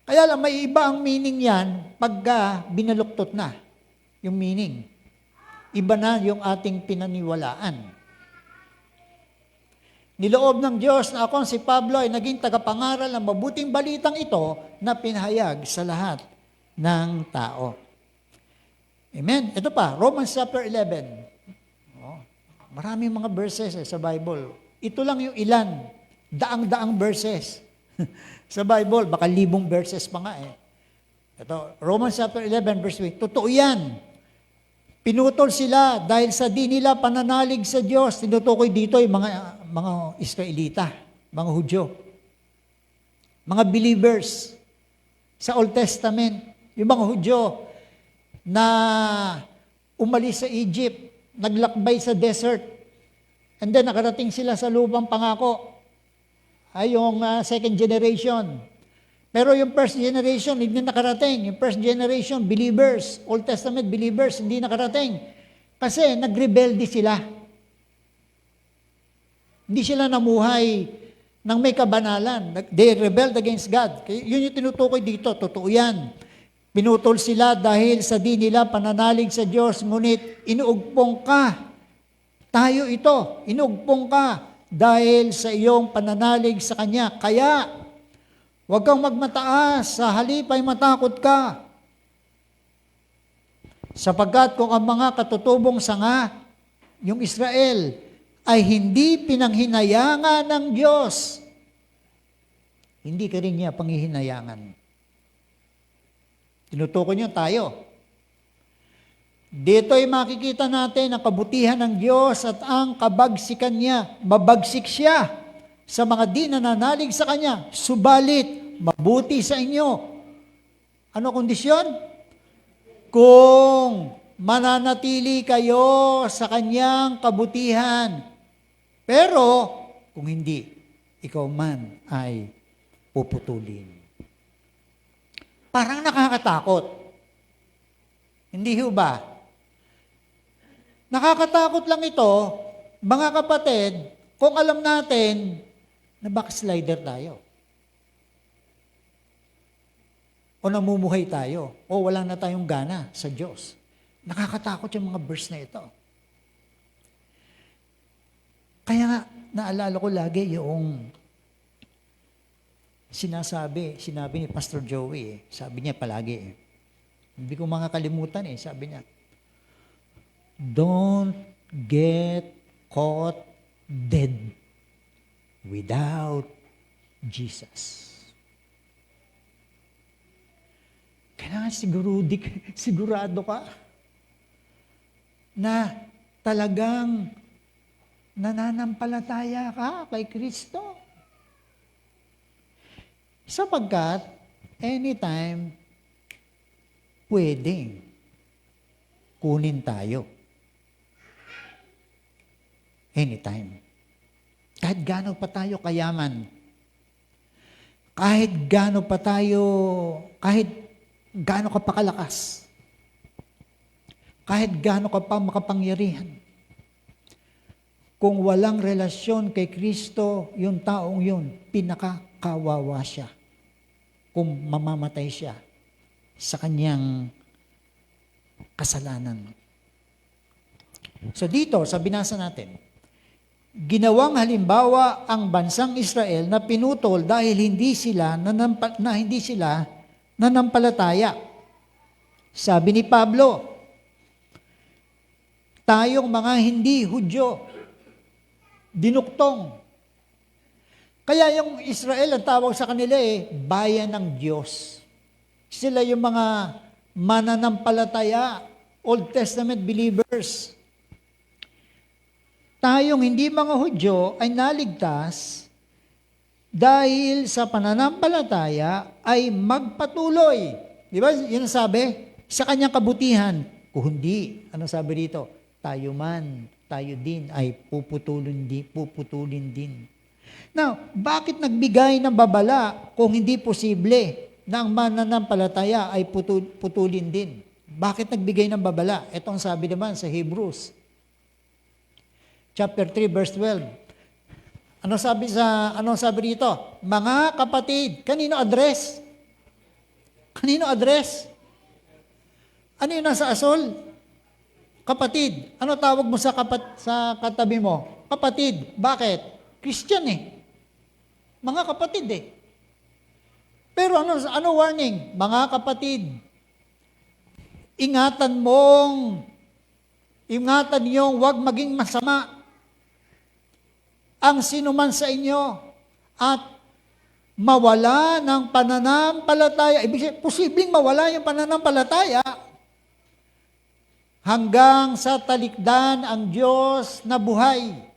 Kaya lang, may iba ang meaning yan pagka binaluktot na. yung meaning. Iba na yung ating pinaniwalaan. Niloob ng Diyos na ako si Pablo ay naging tagapangaral ng mabuting balitang ito na pinahayag sa lahat ng tao. Amen. Ito pa, Romans chapter 11. Maraming mga verses sa Bible. Ito lang yung ilan. Daang-daang verses. Sa Bible, baka 1,000 verses pa nga eh. Ito, Romans chapter 11 verse 8. Totoo yan. Pinutol sila dahil sa di nila pananalig sa Diyos. Tinutukoy dito yung mga Israelita, mga Hudyo. Mga believers sa Old Testament. Yung mga Hudyo na umalis sa Egypt, naglakbay sa desert, and then nakarating sila sa lupang pangako. Ay yung second generation. Pero yung first generation, hindi nakarating. Yung first generation, believers, Old Testament believers, hindi nakarating. Kasi nagrebelde sila. Hindi sila namuhay ng may kabanalan. They rebelled against God. Yun yung tinutukoy dito. Totoo yan. Pinutol sila dahil sa di nila pananalig sa Diyos, ngunit inuugpong ka. Tayo ito, inuugpong ka dahil sa iyong pananalig sa Kanya. Kaya, huwag kang magmataas, sa halip ay matakot ka. Sapagkat kung ang mga katutubong sanga, yung Israel, ay hindi pinanghinayangan ng Diyos, hindi ka rin niya panghihinayangan. Tinutukoy niyo tayo. Dito ay makikita natin ang kabutihan ng Diyos at ang kabagsikan niya. Mabagsik siya sa mga di nananalig sa Kanya. Subalit, mabuti sa inyo. Ano kondisyon? Kung mananatili kayo sa Kanyang kabutihan. Pero, kung hindi, ikaw man ay puputulin. Parang nakakatakot. Hindi ho ba? Nakakatakot lang ito, mga kapatid, kung alam natin na backslider tayo. O namumuhay tayo, o wala na tayong gana sa Diyos. Nakakatakot yung mga verse na ito. Kaya nga, naalala ko lagi yung sinabi ni Pastor Joey, sabi niya palagi, hindi ko makakalimutan sabi niya, don't get caught dead without Jesus. Kailangan sigurado ka na talagang nananampalataya ka kay Kristo. Sapagkat, anytime, pwedeng kunin tayo. Anytime. Kahit gaano pa tayo kayaman, kahit gaano ka pa kalakas, kahit gaano ka pa makapangyarihan, kung walang relasyon kay Kristo, yung taong yun, pinakakawawa siya. Kung mamamatay siya sa kanyang kasalanan. So dito, sa binasa natin, ginawang halimbawa ang bansang Israel na pinutol dahil hindi sila nanampalataya. Sabi ni Pablo, tayong mga hindi Hudyo, dinuktong. Kaya yung Israel, ang tawag sa kanila bayan ng Diyos. Sila yung mga mananampalataya, Old Testament believers. Tayong hindi mga Hudyo ay naligtas dahil sa pananampalataya ay magpatuloy. Di ba? Yun ang sabi. Sa kanyang kabutihan. Kung hindi, ano sabi dito? Tayo din ay puputulin din. Now, bakit nagbigay ng babala kung hindi posible na ang mananampalataya ay putulin din? Bakit nagbigay ng babala? Ito ang sabi naman sa Hebrews. Chapter 3, verse 12. Ano sabi dito? Mga kapatid, kanino address? Kanino address? Ano yung nasa asol? Kapatid. Ano tawag mo sa katabi mo? Kapatid. Bakit? Christian eh. Mga kapatid eh. Pero ano warning? Mga kapatid, ingatan niyong huwag maging masama ang sinuman sa inyo at mawala ng pananampalataya. Ibig sabihin, posibleng mawala yung pananampalataya hanggang sa talikdan ang Diyos na buhay.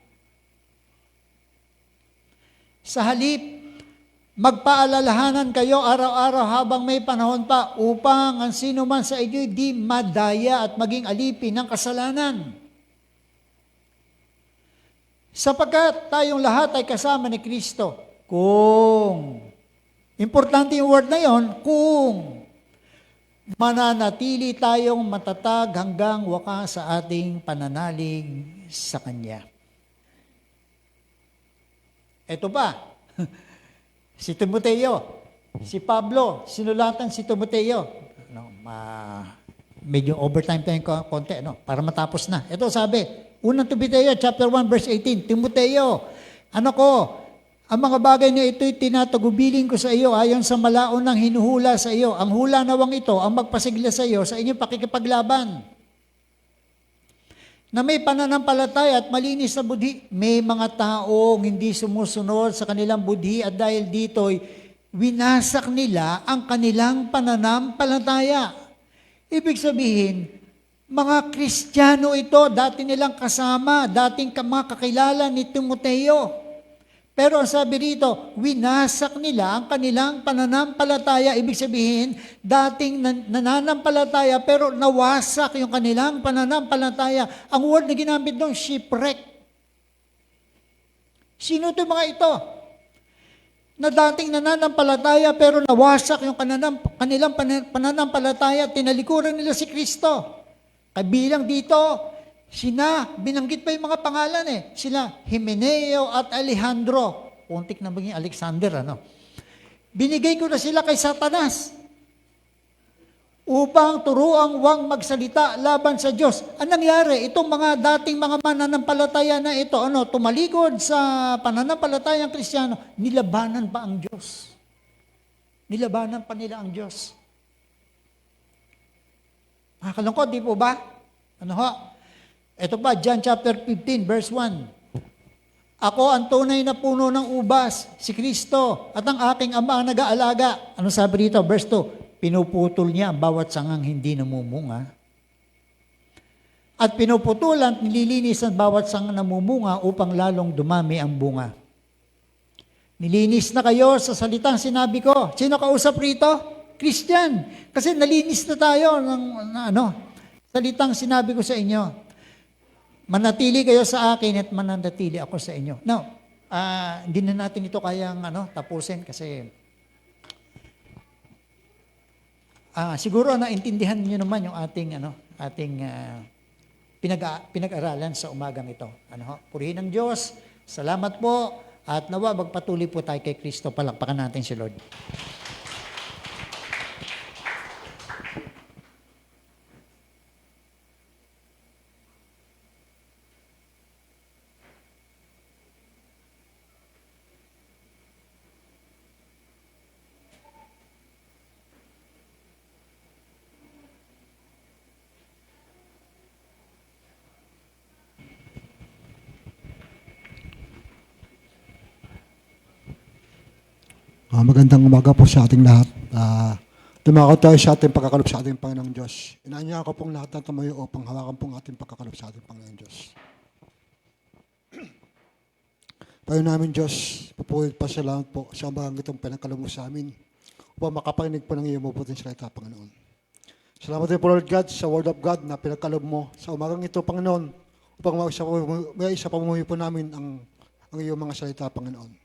Sa halip, magpaalalahanan kayo araw-araw habang may panahon pa upang ang sino man sa inyo di madaya at maging alipin ng kasalanan. Sapagkat tayong lahat ay kasama ni Kristo. Importante yung word na yon, kung mananatili tayong matatag hanggang wakas sa ating pananalig sa Kanya. Ito pa, si Timoteo, si Pablo, sinulatan si Timoteo. Medyo overtime tayong konti, para matapos na. Ito sabi, unang Timoteo, chapter 1, verse 18, Timoteo, anak ko, ang mga bagay na ito'y tinatagubilin ko sa iyo ayon sa malaon ng hinuhula sa iyo. Ang hula nawang ito ang magpasigla sa iyo sa inyong pakikipaglaban. Na may pananampalataya at malinis na budhi, may mga taong hindi sumusunod sa kanilang budhi at dahil dito'y winasak nila ang kanilang pananampalataya. Ibig sabihin, mga Kristiyano ito, dati nilang kasama, dating mga kakilala ni Timoteo. Pero ang sabi rito, winasak nila ang kanilang pananampalataya. Ibig sabihin, dating nananampalataya pero nawasak yung kanilang pananampalataya. Ang word na ginamit doon, shipwreck. Sino ito mga ito? Na dating nananampalataya pero nawasak yung kanilang pananampalataya, tinalikuran nila si Kristo. Kabilang dito, binanggit pa yung mga pangalan sila, Himeneo at Alejandro. Puntik na maging Alexander, Binigay ko na sila kay Satanas upang turuang wang magsalita laban sa Diyos. Anong nangyari? Itong mga dating mga mananampalataya na ito, tumalikod sa pananampalatayang Kristiyano, nilabanan pa ang Diyos. Nilabanan pa nila ang Diyos. Nakakalungkot, di po ba? Ito pa, John chapter 15, verse 1. Ako ang tunay na puno ng ubas, si Kristo, at ang aking ama ang nag-aalaga. Ano sabi dito? Verse 2, pinuputol niya ang bawat sangang hindi namumunga. At pinuputulan, nililinis ang bawat sangang namumunga upang lalong dumami ang bunga. Nilinis na kayo sa salitang sinabi ko. Sino kausap rito? Christian. Kasi nalinis na tayo ng salitang sinabi ko sa inyo. Manatili kayo sa akin at mananatili ako sa inyo. Now, hindi na natin ito kayang tapusin kasi siguro naintindihan niyo naman yung ating pinag-aralan sa umagang ito. Purihin ng Diyos. Salamat po at nawa magpatuloy po tayo kay Kristo. Palakpakan natin si Lord. Magandang umaga po sa ating lahat. Dumako tayo sa ating pagkakaloob sa ating Panginoong Diyos. Inaanya ko pong lahat na tumayo upang hawakan pong ating pagkakaloob sa ating Panginoong Diyos. Payo namin Diyos, pupulit pa salamat po sa umagang itong pinagkaloob mo sa amin upang makapakinig po ng iyong mabuting salita, Panginoon. Salamat din po Lord God sa Word of God na pinagkaloob mo sa umagang ito, Panginoon, upang may isa pamuhi po namin ang iyong mga salita, Panginoon.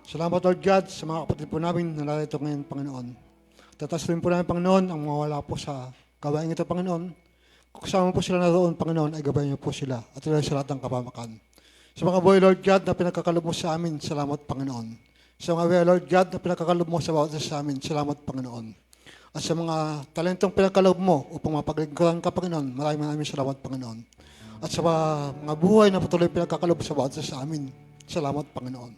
Salamat, Lord God, sa mga kapatid po namin na narito ngayon, Panginoon. Tatasuin po namin, Panginoon, ang mawala po sa gawain ito, Panginoon. Kung kasama po sila naroon, Panginoon, ay gabayan niyo po sila at ilan sa lahat ng kapamakan. Sa mga buhay, Lord God, na pinagkakalob mo sa amin, salamat, Panginoon. Sa mga buhay, Lord God, na pinagkakalob mo sa bawat isa sa amin, salamat, Panginoon. At sa mga talentong pinagkaloob mo upang mapaglingkuran ka, Panginoon, maraming salamat, Panginoon. At sa mga buhay na patuloy pinagkakaloob sa bawat isa sa amin, salamat, Panginoon.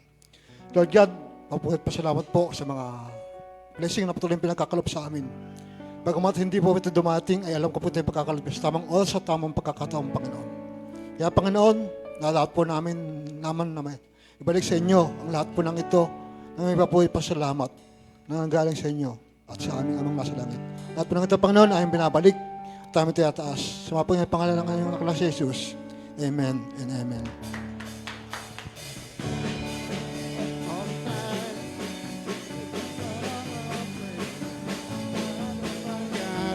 Lord God, mabuhat pa salamat po sa mga blessing na patuloy pinagkakaloob sa amin. Bagamat hindi po ito dumating, ay alam ko po ito yung pagkakaloob sa tamang oras sa tamang pagkakataon, Panginoon. Kaya, Panginoon, na lahat po namin ibalik sa inyo ang lahat po ng ito na may papuhay pa salamat na galing sa inyo at sa aming amang nasa langit. Lahat po ng ito, Panginoon, ay binabalik at aming tiyataas. Sa mga po ng pangalan ng aming anak na si Jesus. Amen and amen.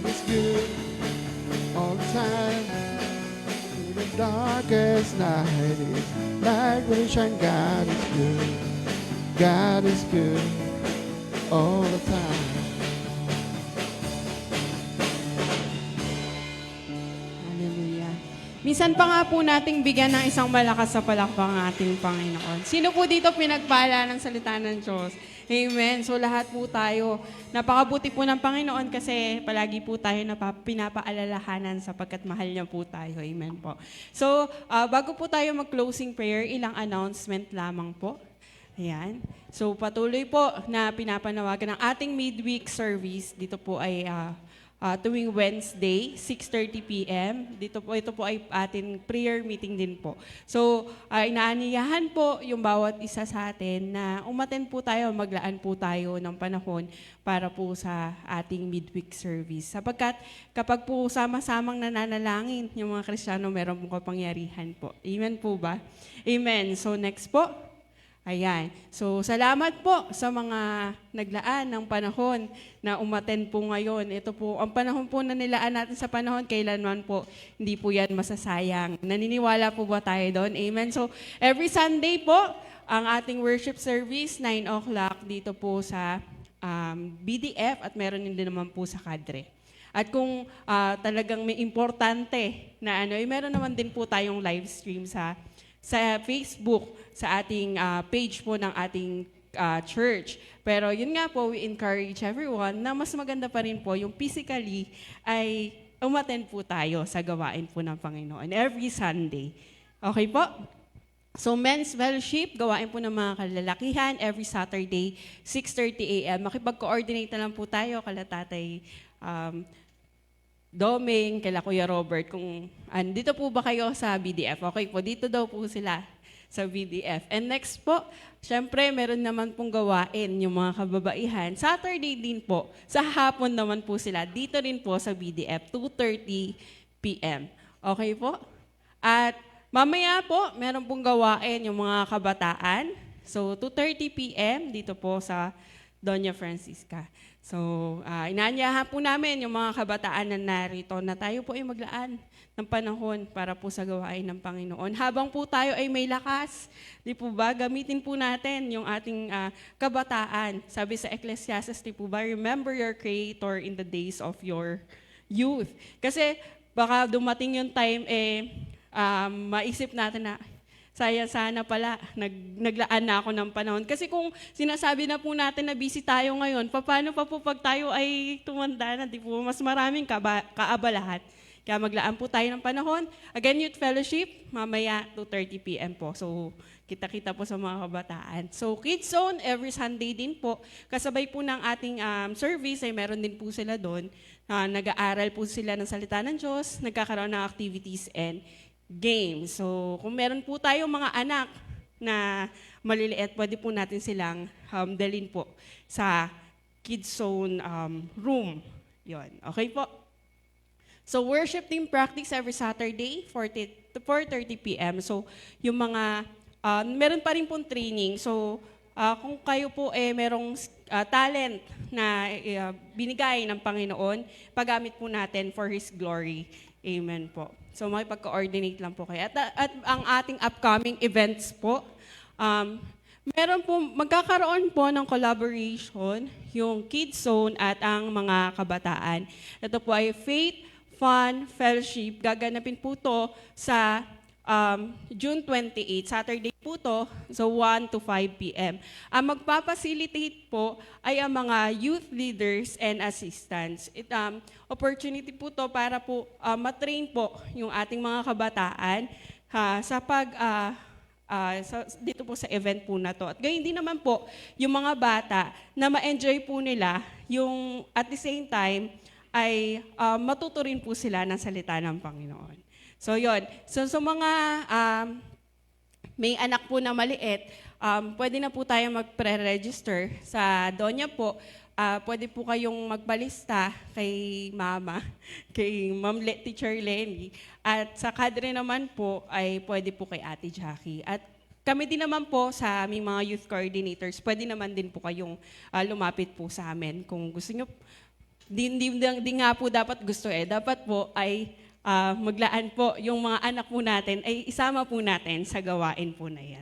God is good all the time. In the darkest night is light when it shine. God is good. God is good all the time. Hallelujah. Minsan pa nga po nating bigyan ng isang malakas sa palakpak ang ating Panginoon. Sino po dito pinagpala ng salita ng Diyos? Amen. So lahat po tayo, napakabuti po ng Panginoon kasi palagi po tayo pinapaalalahanan sapagkat mahal niya po tayo. Amen po. So bago po tayo mag-closing prayer, ilang announcement lamang po. Ayan. So patuloy po na pinapanawagan ng ating midweek service. Dito po ay tuwing Wednesday, 6:30 p.m. Ito po ay ating prayer meeting din po. So, inaaniyahan po yung bawat isa sa atin na umattend po tayo, maglaan po tayo ng panahon para po sa ating midweek service. Sapagkat kapag po sama-samang nananalangin yung mga Kristiyano, meron pong kapangyarihan po. Amen po ba? Amen. So, next po. Ayan. So, salamat po sa mga naglaan ng panahon na umattend po ngayon. Ito po, ang panahon po na nilaan natin sa panahon, kailanman po, hindi po yan masasayang. Naniniwala po ba tayo doon? Amen. So, every Sunday po, ang ating worship service, 9 o'clock dito po sa BDF at meron din naman po sa Cadre. At kung talagang may importante na meron naman din po tayong live stream sa Facebook, sa ating page po ng ating church. Pero yun nga po, we encourage everyone na mas maganda pa rin po yung physically ay umattend po tayo sa gawain po ng Panginoon every Sunday. Okay po? So men's fellowship, gawain po ng mga kalalakihan every Saturday, 6:30 a.m. Makipag-coordinate na lang po tayo kala Tatay Doming, kala Kuya Robert, kung dito po ba kayo sa BDF? Okay po, dito daw po sila sa BDF. And next po, syempre, meron naman pong gawain yung mga kababaihan. Saturday din po, sa hapon naman po sila, dito rin po sa BDF, 2:30 p.m. Okay po? At mamaya po, meron pong gawain yung mga kabataan. So, 2:30 p.m. dito po sa Doña Francisca. So, inaanyahan po namin yung mga kabataan na narito na tayo po ay maglaan ng panahon para po sa gawain ng Panginoon. Habang po tayo ay may lakas, di po ba, gamitin po natin yung ating kabataan. Sabi sa Ecclesiastes, di po ba, remember your Creator in the days of your youth. Kasi baka dumating yung time, maisip natin na, sana pala, naglaan na ako ng panahon. Kasi kung sinasabi na po natin na busy tayo ngayon, paano pa po pag tayo ay tumanda na, di po, mas maraming kaabalahan. Kaya maglaan po tayo ng panahon. Again, Youth Fellowship, mamaya 2:30 p.m. po. So, kita-kita po sa mga kabataan. So, Kids Zone, every Sunday din po. Kasabay po ng ating service, ay meron din po sila doon. Nag-aaral po sila ng salita ng Diyos, nagkakaroon ng activities and games. So, kung meron po tayong mga anak na maliliit, pwede po natin silang dalhin po sa Kids Zone room. Yon. Okay po? So, worship team practice every Saturday, 4:30 p.m. So, yung mga, meron pa rin pong training. So, kung kayo po merong talent na binigay ng Panginoon, paggamit po natin for His glory. Amen po. So, makipag-coordinate lang po kayo. At ang ating upcoming events po, meron po, magkakaroon po ng collaboration yung Kids Zone at ang mga kabataan. Ito po ay Faith, Fun, Fellowship. Gaganapin po to sa June 28, Saturday po to, so 1 to 5 p.m. Ang magpapacilitate po ay ang mga youth leaders and assistants. Opportunity po to para po matrain po yung ating mga kabataan sa dito po sa event po na to. At gayon din naman po, yung mga bata na ma-enjoy po nila, yung at the same time, ay matuto rin po sila ng salita ng Panginoon. So yon. So sa mga may anak po na maliit, pwede na po tayo mag-pre-register sa Donya po. Pwede po kayong magbalista kay Mama, kay Teacher Lenny. At sa kadre naman po ay pwede po kay Ate Jackie. At kami din naman po sa aming mga youth coordinators, pwede naman din po kayong lumapit po sa amin. Kung gusto nyo, di nga po dapat gusto dapat po ay maglaan po yung mga anak po natin ay isama po natin sa gawain po na yan.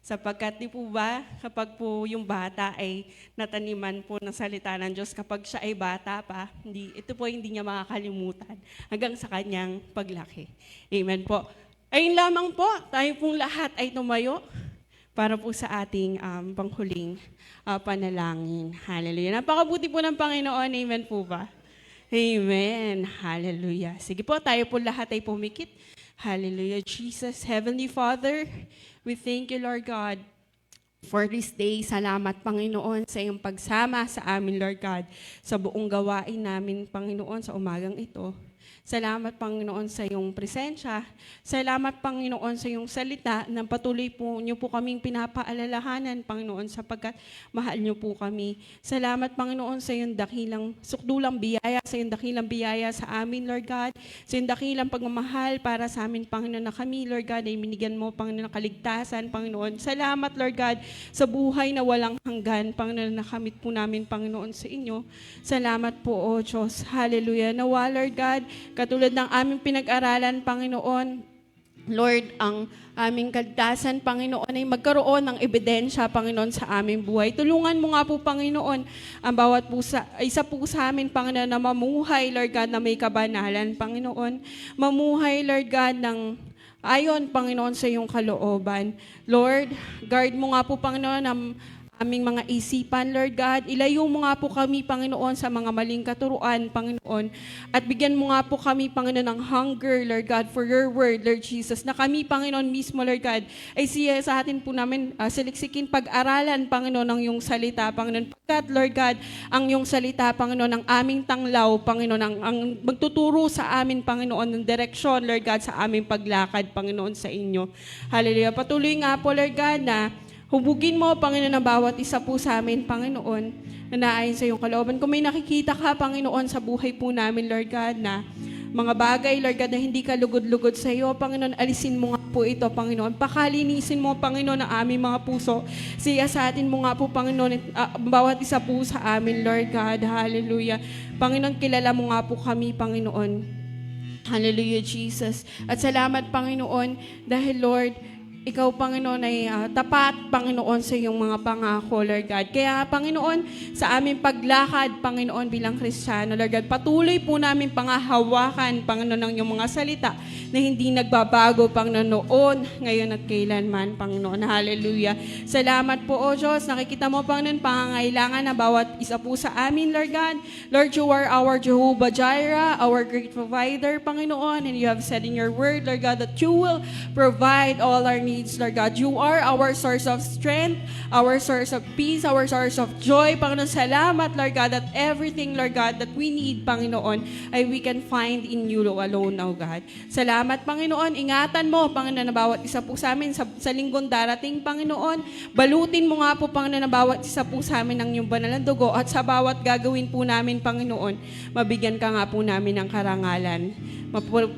Sapagkat di po ba, kapag po yung bata ay nataniman po ng salita ng Diyos, kapag siya ay bata pa, ito po hindi niya makakalimutan hanggang sa kanyang paglaki. Amen po. Ayun lamang po, tayo pong lahat ay tumayo para po sa ating panghuling panalangin. Hallelujah. Napakabuti po ng Panginoon. Amen po ba? Amen. Hallelujah. Sige po, tayo po lahat ay pumikit. Hallelujah. Jesus, Heavenly Father, we thank you, Lord God, for this day. Salamat, Panginoon, sa iyong pagsama sa amin, Lord God, sa buong gawain namin, Panginoon, sa umagang ito. Salamat, Panginoon, sa iyong presensya. Salamat, Panginoon, sa iyong salita na patuloy po niyo po kaming pinapaalalahanan, Panginoon, sapagkat mahal niyo po kami. Salamat, Panginoon, sa iyong dakilang sukdulang biyaya, sa iyong dakilang biyaya sa amin, Lord God, sa iyong dakilang pagmamahal para sa amin, Panginoon, na kami, Lord God, ay minigyan mo, Panginoon, ng kaligtasan, Panginoon. Salamat, Lord God, sa buhay na walang hanggan, Panginoon, na nakamit po namin, Panginoon, sa inyo. Salamat po, O Diyos. Hallelujah. Nawa, Lord God, katulad ng aming pinag-aralan, Panginoon, Lord, ang aming kaligtasan, Panginoon, ay magkaroon ng ebidensya, Panginoon, sa aming buhay. Tulungan mo nga po, Panginoon, ang bawat isa po sa amin, Panginoon, na mamuhay, Lord God, na may kabanalan, Panginoon. Mamuhay, Lord God, ng ayon, Panginoon, sa iyong kalooban. Lord, guard mo nga po, Panginoon, ang aming mga isipan, Lord God. Ilayo mo nga po kami, Panginoon, sa mga maling katuruan, Panginoon. At bigyan mo nga po kami, Panginoon, ng hunger, Lord God, for your word, Lord Jesus. Na kami, Panginoon, mismo, Lord God, ay siya sa atin po namin siliksikin pag-aralan, Panginoon, ng iyong salita, Panginoon. Pagkat, Lord God, ang iyong salita, Panginoon, ang aming tanglaw, Panginoon, ang magtuturo sa amin, Panginoon, ng direksyon, Lord God, sa aming paglakad, Panginoon, sa inyo. Hallelujah. Patuloy nga po, Lord God, na hubugin mo, Panginoon, ang bawat isa po sa amin, Panginoon, na naayon sa iyong kalooban. Kung may nakikita ka, Panginoon, sa buhay po namin, Lord God, na mga bagay, Lord God, na hindi ka lugod-lugod sa iyo, Panginoon, alisin mo nga po ito, Panginoon. Pakalinisin mo, Panginoon, ang aming mga puso. Siya sa atin mo nga po, Panginoon, bawat isa po sa amin, Lord God. Hallelujah. Panginoon, kilala mo nga po kami, Panginoon. Hallelujah, Jesus. At salamat, Panginoon, dahil, Lord, ikaw, Panginoon, ay tapat, Panginoon, sa iyong mga pangako, Lord God. Kaya, Panginoon, sa aming paglakad, Panginoon, bilang Kristiyano, Lord God, patuloy po namin pangahawakan, Panginoon, ng iyong mga salita na hindi nagbabago, Panginoon, noon, ngayon at kailanman, Panginoon. Hallelujah. Salamat po, O Diyos. Nakikita mo, Panginoon, pangangailangan na bawat isa po sa amin, Lord God. Lord, you are our Jehovah Jireh, our great provider, Panginoon, and you have said in your word, Lord God, that you will provide all our needs, Lord God. You are our source of strength, our source of peace, our source of joy. Panginoon, salamat, Lord God, that everything, Lord God, that we need, Panginoon, ay we can find in you alone, O God. Salamat, Panginoon. Ingatan mo, Panginoon, na bawat isa po sa amin sa linggong darating, Panginoon. Balutin mo nga po, Panginoon, na bawat isa po sa amin ng iyong banal na dugo at sa bawat gagawin po namin, Panginoon, mabigyan ka nga po namin ng karangalan.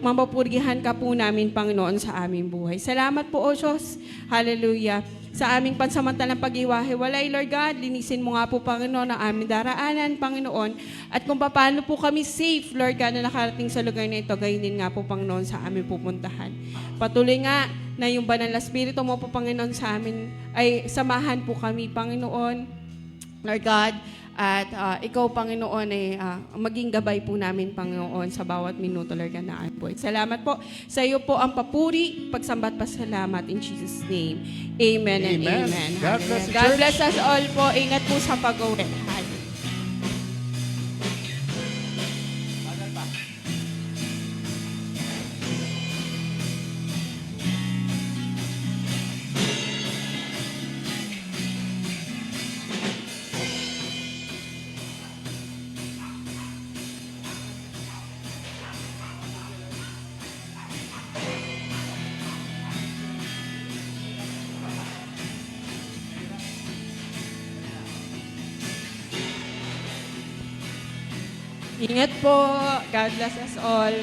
Mapapurihan ka po namin, Panginoon, sa aming buhay. Salamat po, O Diyos. Hallelujah. Sa aming pansamantalang pag-iwahiwalay, Lord God, linisin mo nga po, Panginoon, ang aming daraanan, Panginoon. At kung paano po kami safe, Lord God, na nakarating sa lugar na ito, gayon din nga po, Panginoon, sa aming pupuntahan. Patuloy nga na yung banal na Espiritu mo po, Panginoon, sa amin, ay samahan po kami, Panginoon. Lord God, at ikaw, Panginoon, ay maging gabay po namin, Panginoon, sa bawat minuto, Lord God, na buhay. Salamat po. Sa iyo po ang papuri, pagsambat, pasalamat in Jesus' name. Amen and Amen. amen. God bless you, God church. bless us all po. Ingat po sa pag-uwi. Hallelujah. Ingat po. God bless us all.